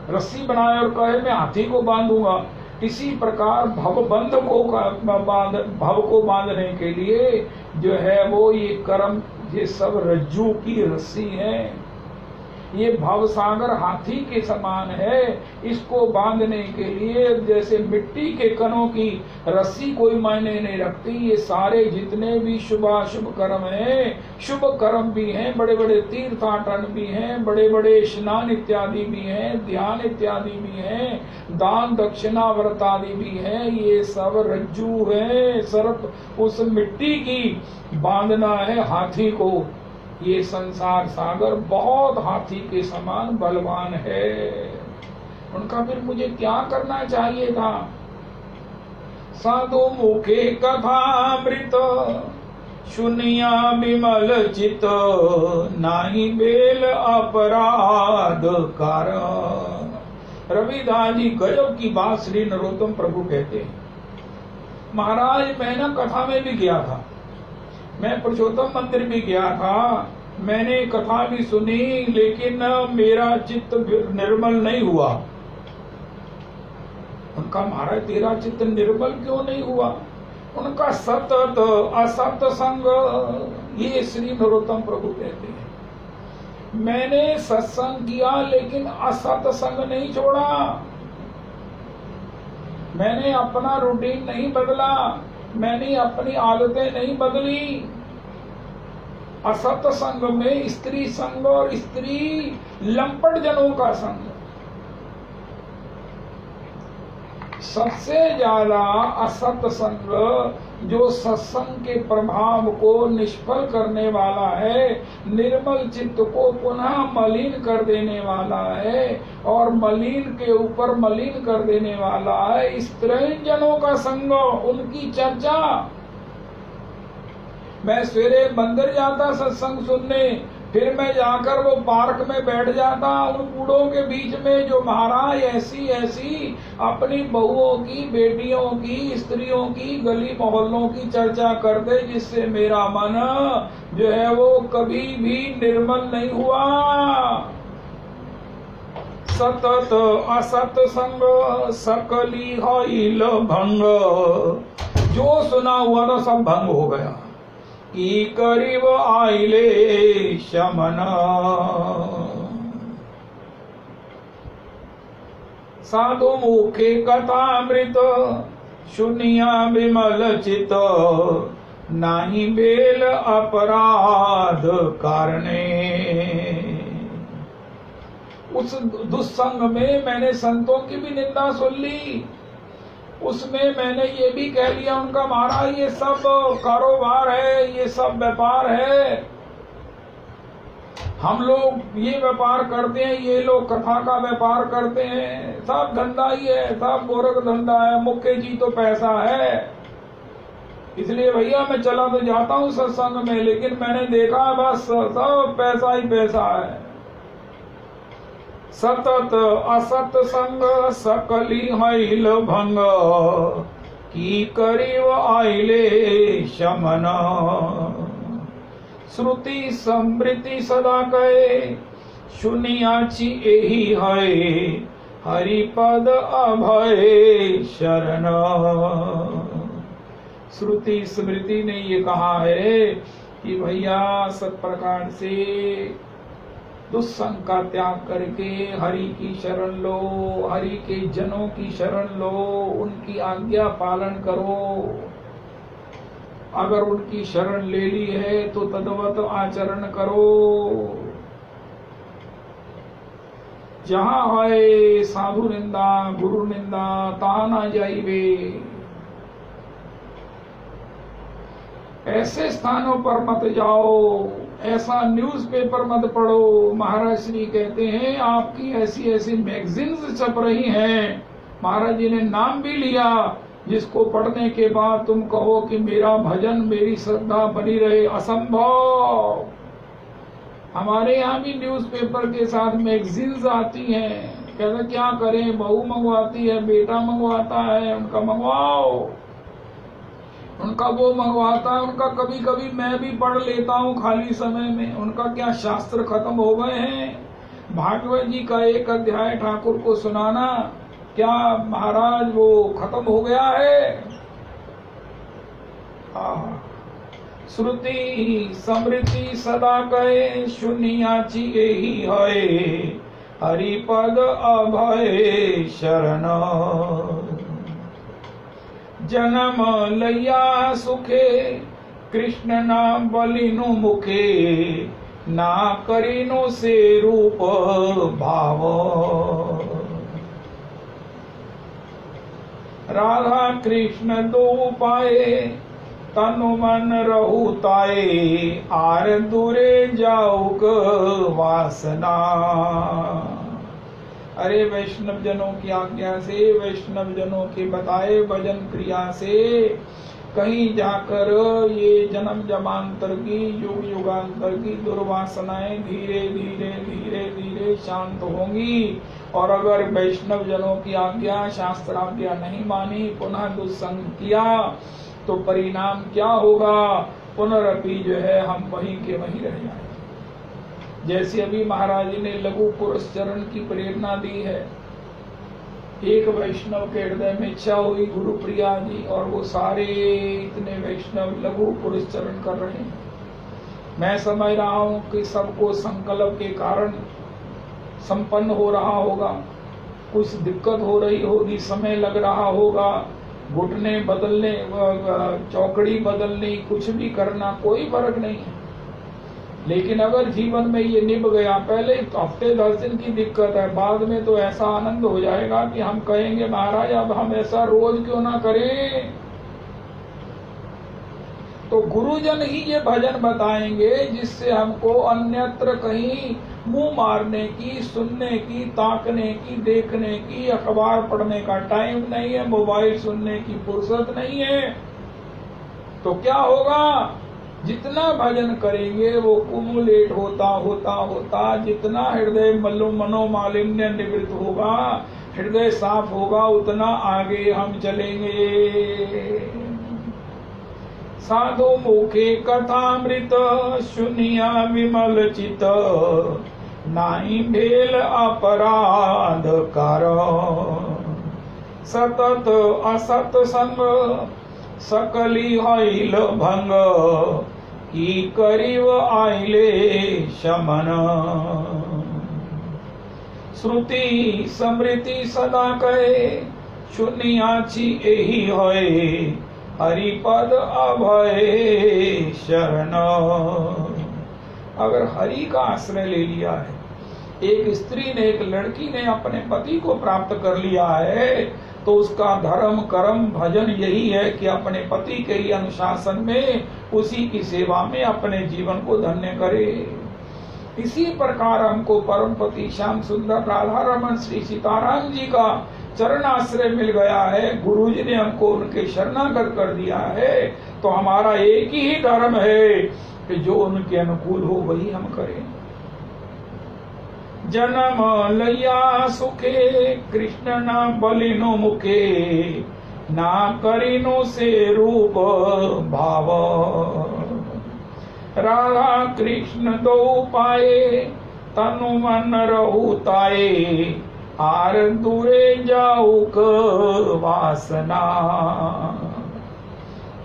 रस्सी बनाए और कहे मैं हाथी को बांधूंगा। इसी प्रकार भवबंध को भव को बांधने के लिए जो है वो ये कर्म, ये सब रज्जू की रस्सी है। ये भव सागर हाथी के समान है, इसको बांधने के लिए जैसे मिट्टी के कणों की रस्सी कोई मायने नहीं रखती। ये सारे जितने भी शुभाशुभ कर्म हैं, शुभ कर्म भी हैं, बड़े बड़े तीर्थाटन भी हैं, बड़े बड़े स्नान इत्यादि भी हैं, ध्यान इत्यादि भी हैं, दान दक्षिणा व्रत आदि भी हैं, ये सब रज्जू है। सर्प उस मिट्टी की बांधना है हाथी को। ये संसार सागर बहुत हाथी के समान बलवान है। उनका फिर मुझे क्या करना चाहिए था? साधु मुखे कथामृत सुनिया विमल चित, नाही बेल अपराध कारण। रविदास जी गजब की बात श्री नरोत्तम प्रभु कहते हैं। महाराज मैं ना कथा में भी गया था, मैं पुरुषोत्तम मंदिर भी गया था, मैंने कथा भी सुनी, लेकिन मेरा चित्त निर्मल नहीं हुआ। उनका महाराज तेरा चित्त निर्मल क्यों नहीं हुआ? उनका सतत असत संग, ये श्री नरोत्तम प्रभु कहते हैं। मैंने सत्संग किया लेकिन असत संग नहीं छोड़ा, मैंने अपना रूटीन नहीं बदला, मैंने अपनी आदतें नहीं बदली। असत संग में स्त्री संग और स्त्री लंपट जनों का संग, सबसे ज्यादा असत संग जो सत्संग के प्रभाव को निष्फल करने वाला है, निर्मल चित्त को पुनः मलिन कर देने वाला है और मलिन के ऊपर मलिन कर देने वाला है, स्त्री जनों का संग, उनकी चर्चा। मैं सवेरे मंदिर जाता सत्संग सुनने, फिर मैं जाकर वो पार्क में बैठ जाता, उन बूढ़ों के बीच में जो महाराज ऐसी ऐसी अपनी बहुओं की, बेटियों की, स्त्रियों की, गली मोहल्लों की चर्चा करते, जिससे मेरा मन जो है वो कभी भी निर्मल नहीं हुआ। सतत असत संग सकली हईल भंग, जो सुना हुआ था सब भंग हो गया। की करीब आइले शमन, साधु मुखे कथामृत सुनिया विमल चित, नाही बेल अपराध कारणे। उस दुस्संग में मैंने संतों की भी निंदा सुन ली, उसमें मैंने ये भी कह लिया उनका महाराज ये सब कारोबार है, ये सब व्यापार है, हम लोग ये व्यापार करते हैं, ये लोग कथा का व्यापार करते हैं, सब धंधा ही है, सब गोरख धंधा है, मुख्य जी तो पैसा है। इसलिए भैया मैं चला तो जाता हूँ सत्संग में, लेकिन मैंने देखा बस सब पैसा ही पैसा है। सतत असत संग सकली हईल भंग, की करीब आइले शमन। श्रुति समृति सदा कहे, सुनियाची एही है, हरिपद अभय शरण। श्रुति स्मृति ने ये कहा है कि भैया सब प्रकार से दुस्संग का त्याग करके हरि की शरण लो, हरि के जनों की शरण लो, उनकी आज्ञा पालन करो। अगर उनकी शरण ले ली है तो तद्वत आचरण करो। जहां है साधु निंदा गुरु निंदा ता ना जाइबे। ऐसे स्थानों पर मत जाओ, ऐसा न्यूज़पेपर मत पढ़ो। महाराज श्री कहते हैं आपकी ऐसी ऐसी मैगजीन्स छप रही हैं, महाराज जी ने नाम भी लिया, जिसको पढ़ने के बाद तुम कहो कि मेरा भजन मेरी श्रद्धा बनी रहे, असंभव। हमारे यहाँ भी न्यूज़पेपर के साथ मैगजीन्स आती हैं। कहते क्या करें, बहू मंगवाती है, बेटा मंगवाता है, उनका मंगवाओ, उनका वो मंगवाता है, उनका कभी कभी मैं भी पढ़ लेता हूँ खाली समय में। उनका क्या शास्त्र खत्म हो गए हैं। भागवत जी का एक अध्याय ठाकुर को सुनाना, क्या महाराज वो खत्म हो गया है। श्रुति समृति सदा कहे सुनियाची यही है, हरिपद अभय शरण। जन्म लैया सुखे कृष्ण नाम बलिनु मुखे, ना करिनु से रूप भाव। राधा कृष्ण दो पाए तनु मन रहु ताए, आर दूरे जाऊक वासना। अरे वैष्णव जनों की आज्ञा से, वैष्णव जनों के बताए भजन क्रिया से कहीं जाकर ये जन्म जमांतर की युग युगांतर की दुर्वासनाएं धीरे धीरे धीरे धीरे शांत होंगी। और अगर वैष्णव जनों की आज्ञा शास्त्र आज्ञा नहीं मानी, पुनः दुस्संग किया, तो परिणाम क्या होगा, पुनरअपि जो है हम वहीं के वहीं रह जाएंगे। जैसे अभी महाराज जी ने लघु पुरुष चरण की प्रेरणा दी है, एक वैष्णव के हृदय में इच्छा हुई गुरु प्रिया जी, और वो सारे इतने वैष्णव लघु पुरुष चरण कर रहे हैं। मैं समझ रहा हूं कि सबको संकल्प के कारण संपन्न हो रहा होगा, कुछ दिक्कत हो रही होगी, समय लग रहा होगा, घुटने बदलने, चौकड़ी बदलनी, कुछ भी करना कोई फर्क नहीं है। लेकिन अगर जीवन में ये निभ गया, पहले तो हफ्ते 10 दिन की दिक्कत है, बाद में तो ऐसा आनंद हो जाएगा कि हम कहेंगे महाराज अब हम ऐसा रोज क्यों ना करें। तो गुरुजन ही ये भजन बताएंगे जिससे हमको अन्यत्र कहीं मुंह मारने की, सुनने की, ताकने की, देखने की, अखबार पढ़ने का टाइम नहीं है, मोबाइल सुनने की फुर्सत नहीं है। तो क्या होगा, जितना भजन करेंगे वो कुमुलेट होता होता होता, जितना हृदय मनोमालिन्य निवृत्त होगा, हृदय साफ होगा, उतना आगे हम चलेंगे। साधु मुखे कथामृत सुनिया विमल चित, नाई भेल अपराध कर। सतत असत संग सकली हईल भंग, की करीब आइले शमन। श्रुति समृति सदा कहे सुनियाची यही होए, हरिपद अभय शरण। अगर हरि का आश्रय ले लिया है, एक स्त्री ने, एक लड़की ने अपने पति को प्राप्त कर लिया है, तो उसका धर्म कर्म भजन यही है कि अपने पति के ही अनुशासन में, उसी की सेवा में अपने जीवन को धन्य करे। इसी प्रकार हमको परम पति श्याम सुंदर राधा रमन श्री सीताराम जी का चरण आश्रय मिल गया है, गुरु जी ने हमको उनके शरणागत कर दिया है। तो हमारा एक ही धर्म है कि जो उनके अनुकूल हो वही हम करें। जन्म लैया सुखे कृष्ण न बलिनो मुखे, ना करिनो से रूप भाव। राधा कृष्ण दो पाए तनु मन रहु ताए, आर दूरे जाऊक वासना।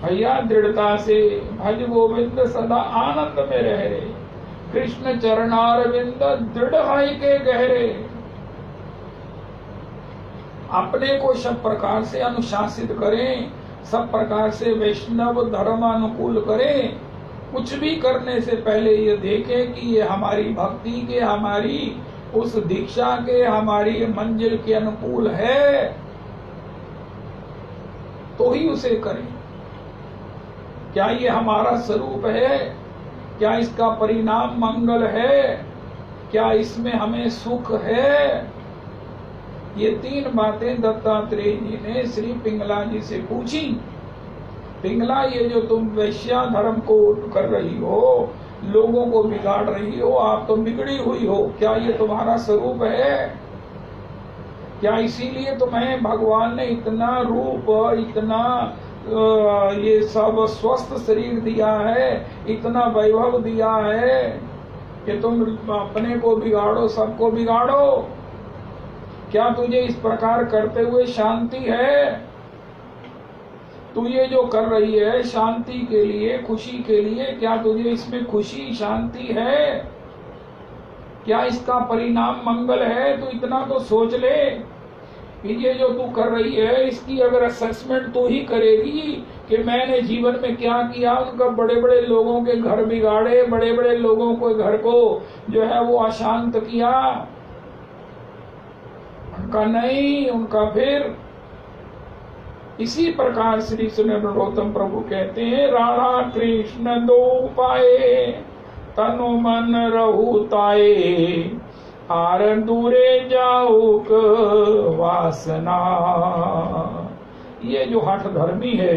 भैया दृढ़ता से भज गोविंद सदा आनंद में रहे। कृष्ण चरणारविंद दृढ़ है के गहरे। अपने को सब प्रकार से अनुशासित करें, सब प्रकार से वैष्णव धर्म अनुकूल करें। कुछ भी करने से पहले ये देखें कि ये हमारी भक्ति के, हमारी उस दीक्षा के, हमारी मंजिल के अनुकूल है, तो ही उसे करें। क्या ये हमारा स्वरूप है? क्या इसका परिणाम मंगल है? क्या इसमें हमें सुख है? ये 3 बातें दत्तात्रेय जी ने श्री पिंगला जी से पूछी। पिंगला, ये जो तुम वैश्या धर्म को कर रही हो, लोगों को बिगाड़ रही हो, आप तो बिगड़ी हुई हो, क्या ये तुम्हारा स्वरूप है? क्या इसीलिए तुम्हें भगवान ने इतना रूप, इतना ये सब स्वस्थ शरीर दिया है, इतना वैभव दिया है कि तुम अपने को बिगाड़ो, सबको बिगाड़ो? क्या तुझे इस प्रकार करते हुए शांति है? तू ये जो कर रही है शांति के लिए, खुशी के लिए, क्या तुझे इसमें खुशी, शांति है? क्या इसका परिणाम मंगल है? तू इतना तो सोच ले कि ये जो तू कर रही है इसकी अगर असेसमेंट तू ही करेगी कि मैंने जीवन में क्या किया, उनका बड़े बड़े लोगों के घर बिगाड़े, बड़े बड़े लोगों को घर को जो है वो अशांत किया, उनका नहीं, उनका फिर। इसी प्रकार श्री नरोत्तम प्रभु कहते हैं, राधा कृष्ण दो पाए तनु मन रहु ताए, आर दूरे जाऊक वासना। ये जो हठ धर्मी है,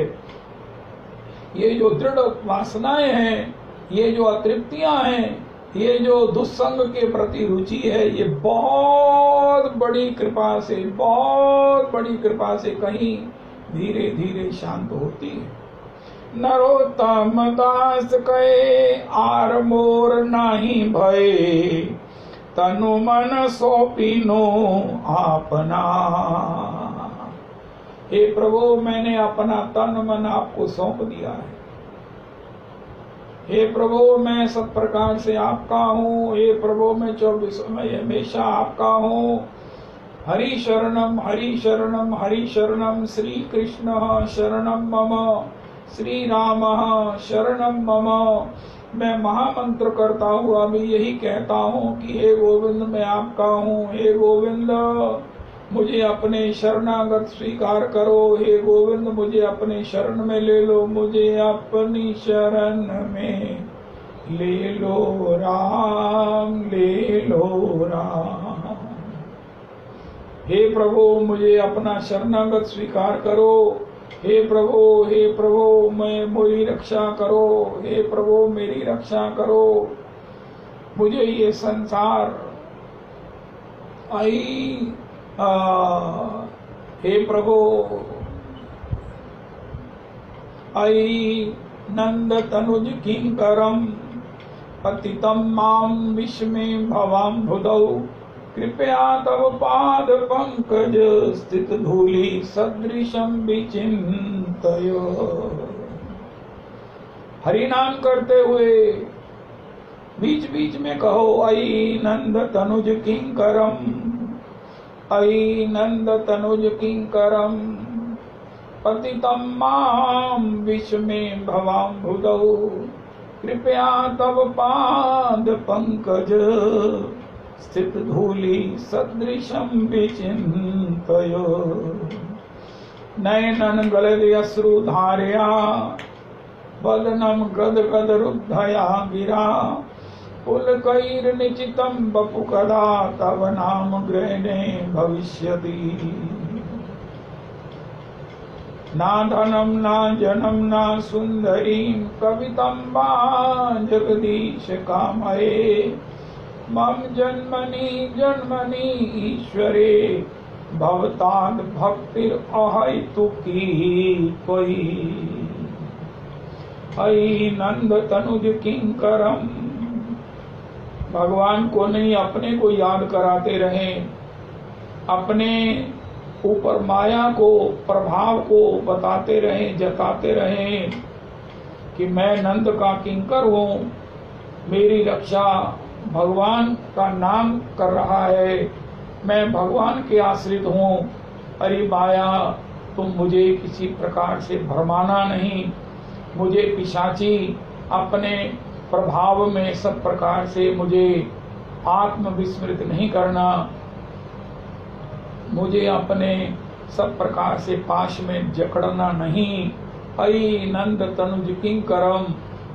ये जो दृढ़ वासनाएं हैं, ये जो अतृप्तियां हैं, ये जो दुस्संग के प्रति रुचि है, ये बहुत बड़ी कृपा से, बहुत बड़ी कृपा से कहीं धीरे धीरे शांत होती है। नरोत्तम दास कहे आर मोर नाही भय, तनु मन सौंपिनो आपना। हे प्रभु, मैंने अपना तन मन आपको सौंप दिया है। हे प्रभु, मैं सब प्रकार से आपका हूँ। हे प्रभु, मैं 24 में हमेशा आपका हूँ। हरि शरणम हरि शरणम हरि शरणम, श्री कृष्ण शरणम मम, श्री राम शरणम मम। मैं महामंत्र करता हुआ भी यही कहता हूँ कि हे गोविंद, मैं आपका हूँ। हे गोविंद, मुझे अपने शरणागत स्वीकार करो। हे गोविंद, मुझे अपने शरण में ले लो, मुझे अपनी शरण में ले लो राम, ले लो राम। हे प्रभु, मुझे अपना शरणागत स्वीकार करो। हे प्रभु, मैं मेरी रक्षा करो। हे प्रभु, मेरी रक्षा करो। मुझे ये संसार हे प्रभु, नंद तनुज किंकरम, पतितम माम विस्मे भवाम भुदौ, कृपया तव पाद पंकज स्थित धूलि सदृशम विचिंतयो। हरि नाम करते हुए बीच बीच में कहो, आई नंद तनुज किंकरम, आई नंद तनुज किंकरम, पतितम माम विस्मे भवाम भुदौ, कृपया तव पाद पंकज स्थित धूलि सदृशम विचिंतयो। नयनन गलद अश्रु धारया, वदनम गद गद रुद्धया गिरा, पुलकैर निचितम बपु कदा तव नाम ग्रहणे भविष्यति। ना धनम ना जनम ना सुंदरीं, कवितं वा जगदीश कामये, मम जन्मनि जन्मनि ईश्वरे, भवताद भक्तिर अहैतुकी कोई। ऐ नंद तनुज किंकरम, भगवान को नहीं अपने को याद कराते रहें, अपने ऊपर माया को, प्रभाव को बताते रहें, जताते रहें कि मैं नंद का किंकर हूँ, मेरी रक्षा भगवान का नाम कर रहा है, मैं भगवान के आश्रित हूँ। अरे माया, तुम मुझे किसी प्रकार से भरमाना नहीं, मुझे पिशाची अपने प्रभाव में सब प्रकार से मुझे आत्मविस्मृत नहीं करना, मुझे अपने सब प्रकार से पाश में जकड़ना नहीं। अई नंद तनुज किंकरम,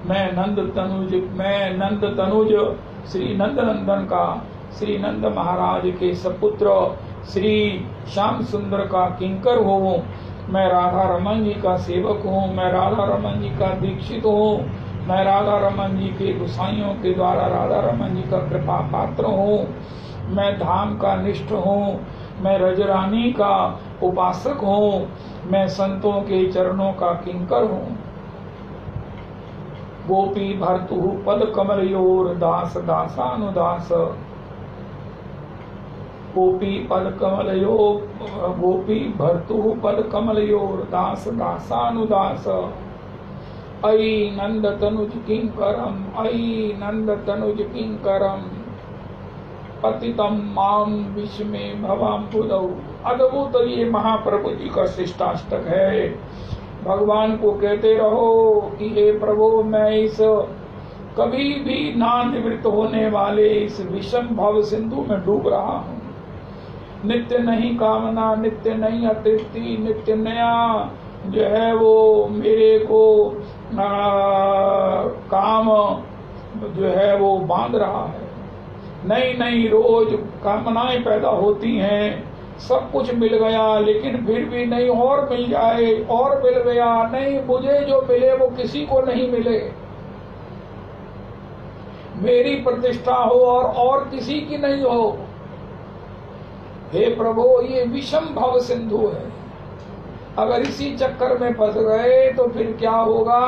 मैं नंद तनुज श्री नंद नंदन का, श्री नंद महाराज के सपुत्र श्री श्याम सुंदर का किंकर हूँ। मैं राधा रमन जी का सेवक हूँ, मैं राधा रमन जी का दीक्षित हूँ, मैं राधा रमन जी के गुसाइयों के द्वारा राधा रमन जी का कृपा पात्र हूँ। मैं धाम का निष्ठ हूँ, मैं रजरानी का उपासक हूँ, मैं संतों के चरणों का किंकर हूँ। गोपी भर्तु पद कमलयोर दास दासानुदास, गोपी भर्तु पद कमलयोर दास दासानुदास। अयि नंद तनुज किंकरम, अयि नंद तनुज किंकरम, पतितम माम विस्मे भवाम्बुदौ। अद्भुत ये महाप्रभु जी का शिष्टाष्टक है। भगवान को कहते रहो कि हे प्रभु, मैं इस कभी भी ना निवृत्त होने वाले इस विषम भव सिंधु में डूब रहा हूँ। नित्य नहीं कामना, नित्य नहीं अतृप्ति, नित्य नया जो है वो मेरे को काम जो है वो बांध रहा है। नई नई रोज कामनाएं पैदा होती हैं। सब कुछ मिल गया लेकिन फिर भी नहीं, और मिल जाए, और मिल गया नहीं, मुझे जो मिले वो किसी को नहीं मिले। मेरी प्रतिष्ठा हो और किसी की नहीं हो। हे प्रभु, ये विषम भव सिंधु है। अगर इसी चक्कर में फंस गए तो फिर क्या होगा।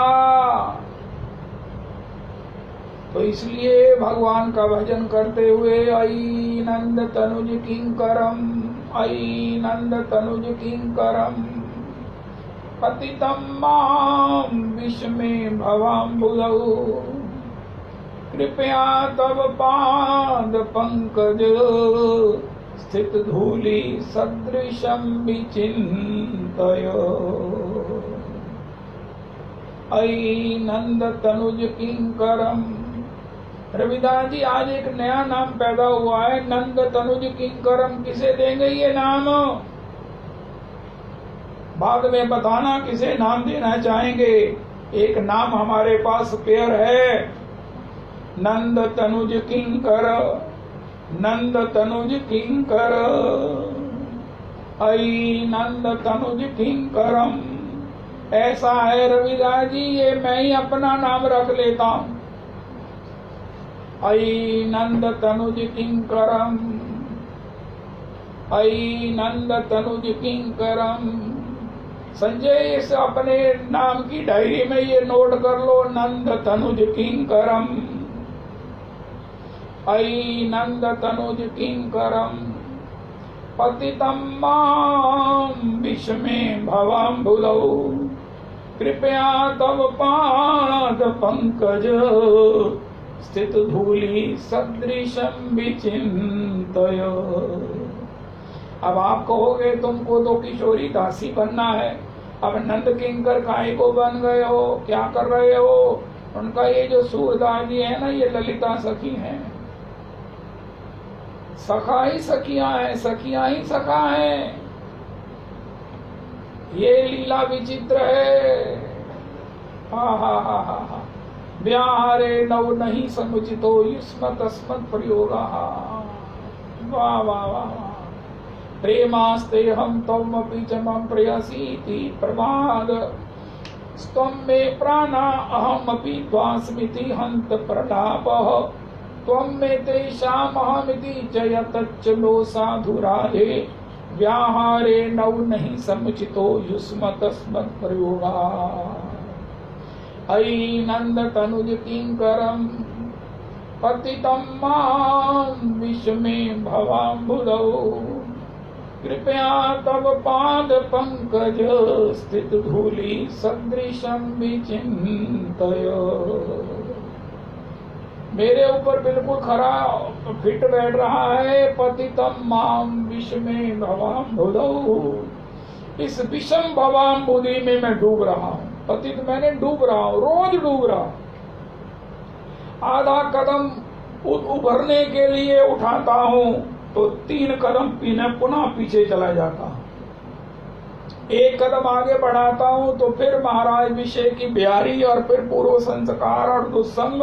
तो इसलिए भगवान का भजन करते हुए अयि नंद तनुज किंकरम, अयि नंद तनुज किंकरम, पतितम माम विस्मे भवाम्बुदौ। कृपया तव पाद पंकज स्थित धूलि सदृशम विचिन्तय। अयि नंद तनुज किंकरम। रविदास जी, आज एक नया नाम पैदा हुआ है, नंद तनुज किंकरम। किसे देंगे ये नाम? बाद में बताना किसे नाम देना चाहेंगे। एक नाम हमारे पास पेयर है, नंद तनुज किंकर, नंद तनुज किंकर, अयि नंद तनुज किंकरम। ऐसा है रविदास जी, ये मैं ही अपना नाम रख लेता हूँ। अयि नंद तनुज किंकरम, अयि नंद तनुज किंकरम। संजय, इस अपने नाम की डायरी में ये नोट कर लो, नंद तनुज किंकरम, अयि नंद तनुज किंकरम, पतितम माम विस्मे भवाम्बुदौ। कृपया तव पाद पंकज स्थित धूलि सदृशम विचिन्तय। अब आप कहोगे तुमको तो किशोरी दासी बनना है, अब नंद किंकर काहे को बन गए हो, क्या कर रहे हो? उनका ये जो सूरदास जी है ना, ये ललिता सखी हैं। सखा ही सखियां हैं, सखियां ही सखा हैं। ये लीला विचित्र है। हा हा हा हा हा। व्याहारे नव नहीं समुचितो युष्मत् अस्मत् प्रयोगा। वाह वाह वाह। प्रेमास्ते हम त्वमपि च मम प्रेयसीति प्रमाद। त्वं मे प्राणा अहमपि त्वास्मीति हन्त प्रलापः। त्वं मे तेषामहमिति च यतच्च लो साधुराधे। व्याहारे नव नहीं समुचितो युष्मत् अस्मत् प्रयोगा। अयि नंद तनुज किंकरम, पतितम माम विस्मे भवाम्बुदौ। कृपया तव पाद पंकज स्थित धूलि सदृशम विचिन्तय। मेरे ऊपर बिल्कुल खरा फिट बैठ रहा है। पतितम माम विषमे भवाम बुधौ, इस विषम भवाम बुद्धि में मैं डूब रहा हूँ। पतित मैंने डूब रहा हूँ, रोज डूब रहा हूँ। आधा कदम उभरने के लिए उठाता हूँ तो 3 कदम पुनः पीछे चला जाता हूँ। 1 कदम आगे बढ़ाता हूँ तो फिर महाराज विषय की ब्यारी और फिर पूर्व संस्कार और दुस्संग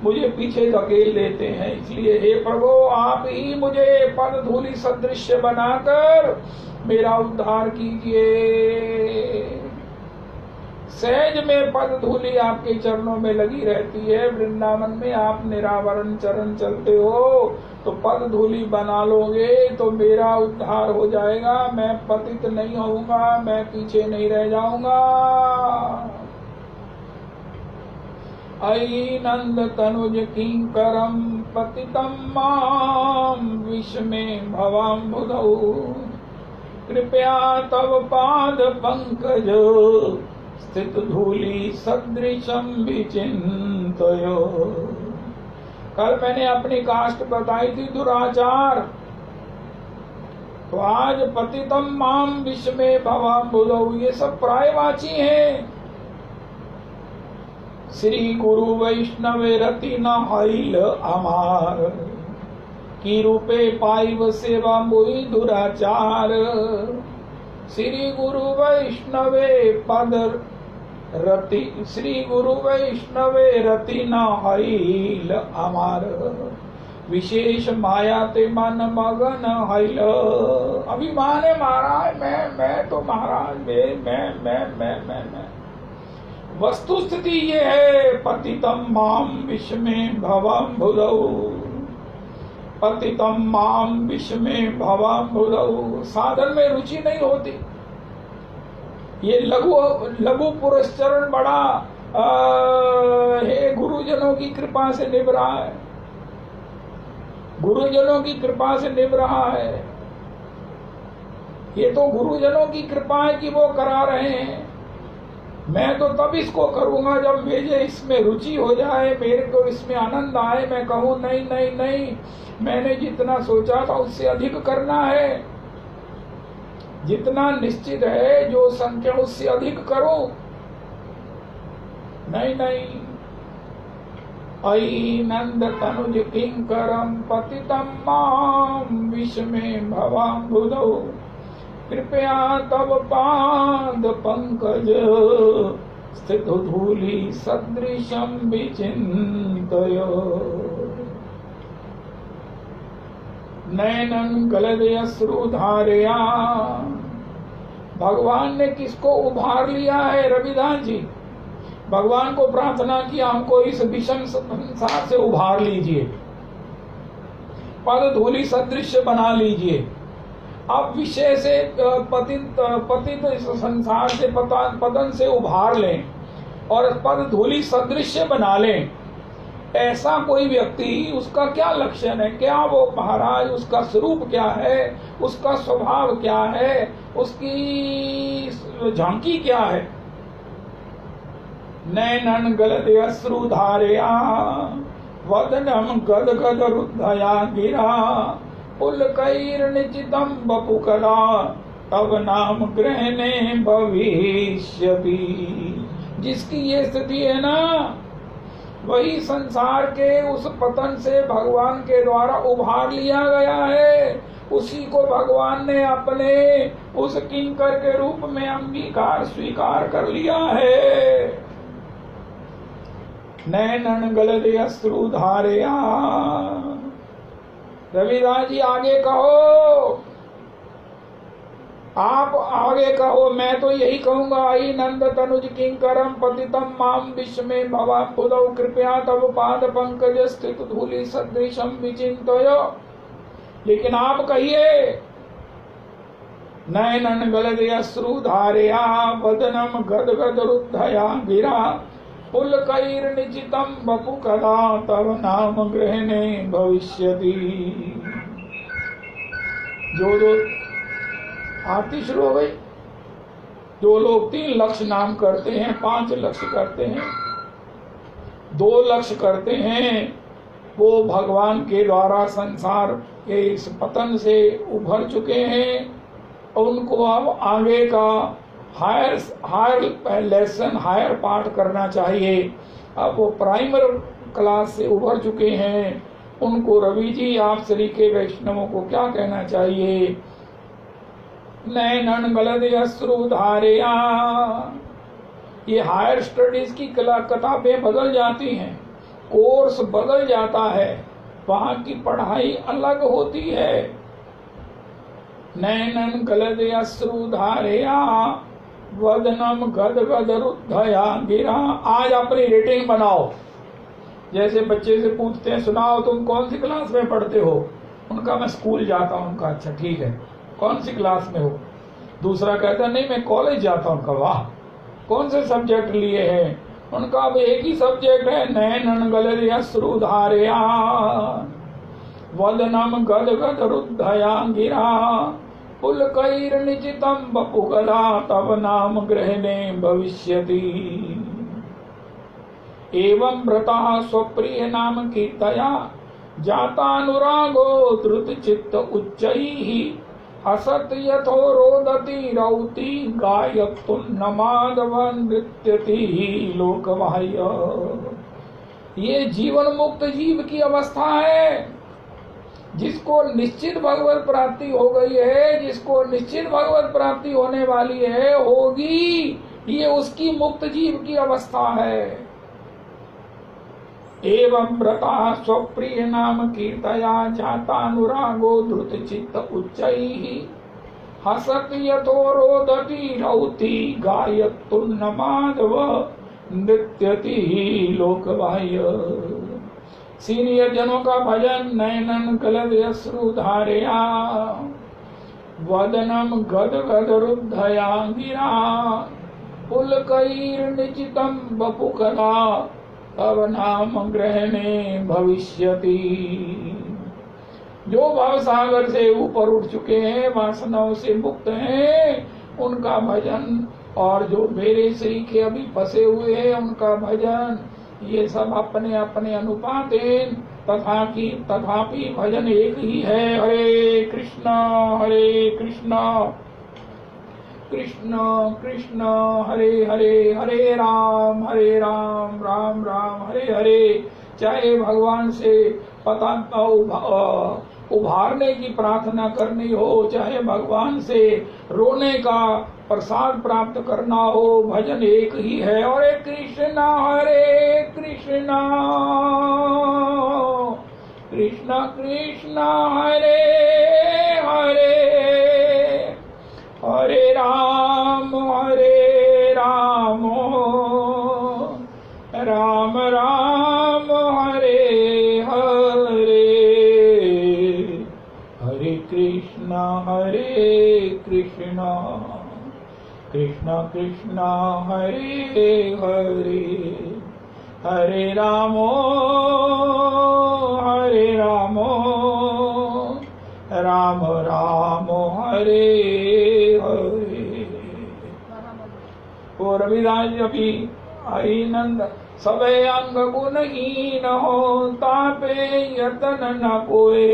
मुझे पीछे धकेल देते हैं। इसलिए हे प्रभु, आप ही मुझे पद धूलि सदृश बनाकर मेरा उद्धार कीजिए। सहज में पद धूलि आपके चरणों में लगी रहती है। वृंदावन में आप निरावरण चरण चलते हो तो पद धूलि बना लोगे तो मेरा उद्धार हो जाएगा। मैं पतित नहीं होऊंगा, मैं पीछे नहीं रह जाऊंगा। अयि नंद तनुज किंकरम पतितम माम विषमे भवाम बुधौ, कृपया तव पाद पंकज स्थित धूलि सदृशम विचिंतयो। कल मैंने अपनी कास्ट बताई थी दुराचार, तो आज पतितम माम विषमे भवाम बुधौ, ये सब प्रायवाची हैं। श्री गुरु वैष्णवे रति न हईल अमार, की रूपे पाइव सेवा मोहि दुराचार। श्री गुरु वैष्णवे पद रति, श्री गुरु वैष्णवे रति न हईल अमार, विशेष माया ते मन मगन हईल। अभिमान है महाराज, मैं तो महाराज मैं। वस्तु स्थिति ये है, पतितम माम विषमे भवाम बुधौ, पतितम माम विषमे भवाम बुधौ। साधन में रुचि नहीं होती। ये लघु पुरस्चरण बड़ा हे गुरुजनों की कृपा से निभ रहा है, गुरुजनों की कृपा से निभ रहा है। ये तो गुरुजनों की कृपा है कि वो करा रहे हैं। मैं तो तब इसको करूंगा जब मुझे इसमें रुचि हो जाए, मेरे को इसमें आनंद आए। मैं कहूँ नहीं, मैंने जितना सोचा था उससे अधिक करना है, जितना निश्चित है जो संख्या उससे अधिक करो। नहीं। अयि नंद तनुज किंकरम पतितम माम विषमे भवाम बुधौ, कृपया तव पाद पंकज स्थित धूलि सदृशम विचिंतयो। नैनन गलदे अश्रु धारया, भगवान ने किसको उभार लिया है? रविदास जी भगवान को प्रार्थना किया, हमको इस विषम संसार से उभार लीजिए, पद धूलि सदृश बना लीजिए। अब विषय से पतित इस संसार से पतन से उभार लें और पद धूलि सदृश बना लें। ऐसा कोई व्यक्ति, उसका क्या लक्षण है, क्या वो महाराज उसका स्वरूप क्या है, उसका स्वभाव क्या है, उसकी झांकी क्या है? नैनन गलदे अश्रु धारया, वदनम गद गद रुद्धया गिरा, पुलकैर्निचितं वपुकला, तब नाम ग्रहणे भविष्यति। जिसकी ये स्थिति है ना, वही संसार के उस पतन से भगवान के द्वारा उभार लिया गया है। उसी को भगवान ने अपने उस किंकर के रूप में अंगीकार स्वीकार कर लिया है। नैनन गलदे अश्रु धारया। रविदास जी आगे कहो, आप आगे कहो, मैं तो यही कहूंगा। आई नंद तनुज किंकरम पतितम माम विषमे भवाम बुधौ, कृपया तव पाद पंकज स्थित धूलि सदृशम विचिंतयो। लेकिन आप कहिए, नैनन गलदे अश्रु धारया, वदनम गद गद रुद्धया गिरा, पुलकैर्निचितं वपुकला, तव नाम ग्रहणे भविष्यति। जो आरती शुरू हो गई। जो लोग 3 लक्ष्य नाम करते हैं, 5 लक्ष्य करते हैं, 2 लक्ष्य करते हैं, वो भगवान के द्वारा संसार के इस पतन से उभर चुके हैं, उनको अब आगे का हायर लेसन, हायर पाठ करना चाहिए। अब वो प्राइमर क्लास से उभर चुके हैं, उनको रवि जी आप श्री के वैष्णवों को क्या कहना चाहिए? नैनन गलद अश्रु धारिया, ये हायर स्टडीज की किताबें बदल जाती हैं, कोर्स बदल जाता है, वहां की पढ़ाई अलग होती है। नैनन गलद अश्रु धारिया वदनम गद गद रुद्धया गिरा। आज अपनी रेटिंग बनाओ। जैसे बच्चे से पूछते हैं, सुनाओ तुम कौन सी क्लास में पढ़ते हो? उनका मैं स्कूल जाता हूँ। उनका अच्छा ठीक है, कौन सी क्लास में हो? दूसरा कहता नहीं मैं कॉलेज जाता हूँ। उनका वाह, कौन से सब्जेक्ट लिए हैं? उनका अब एक ही सब्जेक्ट है, नैनन गलद अश्रु धारिया वदनम गद गद रुद्धया गिरा पुलकैर निचितम बपुगला तव नाम ग्रहणे भविष्यति। एवं व्रता स्वप्रिय नाम कीर्तया जातानुरागो द्रुत चित्त उच्चैः हसत यथो रोदति रौति गायत्तुन्नमादव नृत्यति लोकबाह्य। ये जीवन मुक्त जीव की अवस्था है, जिसको निश्चित भगवत प्राप्ति हो गई है, जिसको निश्चित भगवत प्राप्ति होने वाली है, होगी, ये उसकी मुक्त जीव की अवस्था है। एवं व्रता स्वप्रिय नाम कीर्तया जातानुरागो द्रुत चित्त उच्चैः हसत यथो रोदति रौति गायत्तुन्नमादव नृत्यति लोकबाह्य। सीनियर जनों का भजन, नैनन गलद अश्रु धारिया वदनम गद गद रुद्धया गिरा पुलकैर निचितम बपुकला तव नाम ग्रहणे भविष्यति। जो भव सागर से ऊपर उठ चुके हैं, वासनाओं से मुक्त हैं, उनका भजन, और जो मेरे श्री के अभी फंसे हुए हैं उनका भजन, ये सब अपने अपने अनुपातेन तथापि भजन एक ही है। हरे कृष्णा कृष्ण कृष्ण हरे हरे, हरे राम राम राम हरे हरे। चाहे भगवान से पता उभारने की प्रार्थना करनी हो, चाहे भगवान से रोने का प्रसाद प्राप्त करना हो, भजन एक ही है। हरे कृष्ण कृष्ण कृष्ण हरे हरे, हरे राम राम राम हरे हरे, हरे कृष्ण कृष्ण कृष्ण हरे हरे, हरे राम राम राम हरे हरे। वो रविदास जी अभी हरिनंद सबे अंग गुणहीन हो तापे यतन न कोए,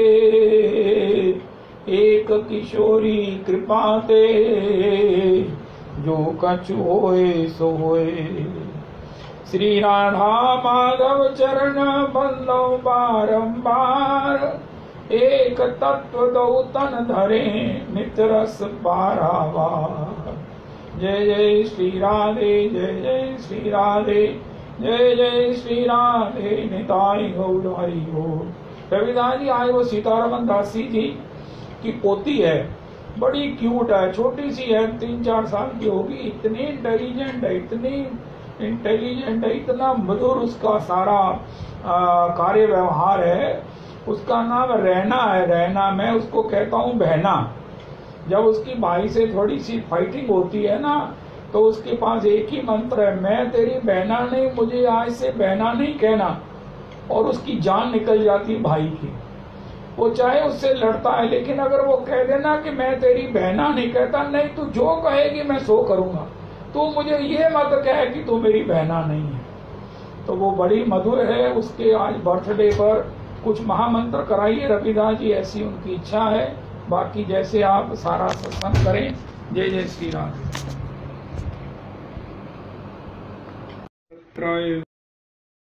एक किशोरी कृपा ते जो कछु होए सो होए। श्री राधा माधव चरण बंदो बारंबार, एक तत्व दो तन धरे नित रस पारावार। जय जय श्री राधे, जय जय श्री राधे, जय जय श्री राधे, निताई गौर हरि बोल। रविदास जी आए, वो सीतारमन दासी जी की पोती है, बड़ी क्यूट है, छोटी सी है, 3-4 साल की होगी, इतनी इंटेलिजेंट है, इतना मधुर उसका सारा कार्य व्यवहार है। उसका नाम रहना है, रहना, मैं उसको कहता हूँ बहना। जब उसकी भाई से थोड़ी सी फाइटिंग होती है ना, तो उसके पास एक ही मंत्र है, मैं तेरी बहना नहीं, मुझे आज से बहना नहीं कहना, और उसकी जान निकल जाती भाई की। वो चाहे उससे लड़ता है, लेकिन अगर वो कह देना कि मैं तेरी बहना नहीं कहता, नहीं तू जो कहेगी मैं सो करूंगा, तू मुझे ये मत कहे कि तू मेरी बहना नहीं है। तो वो बड़ी मधुर है। उसके आज बर्थडे पर कुछ महामंत्र कराइए रविदास जी, ऐसी उनकी इच्छा है। बाकी जैसे आप सारा सत्संग करें। जय जय श्री राम।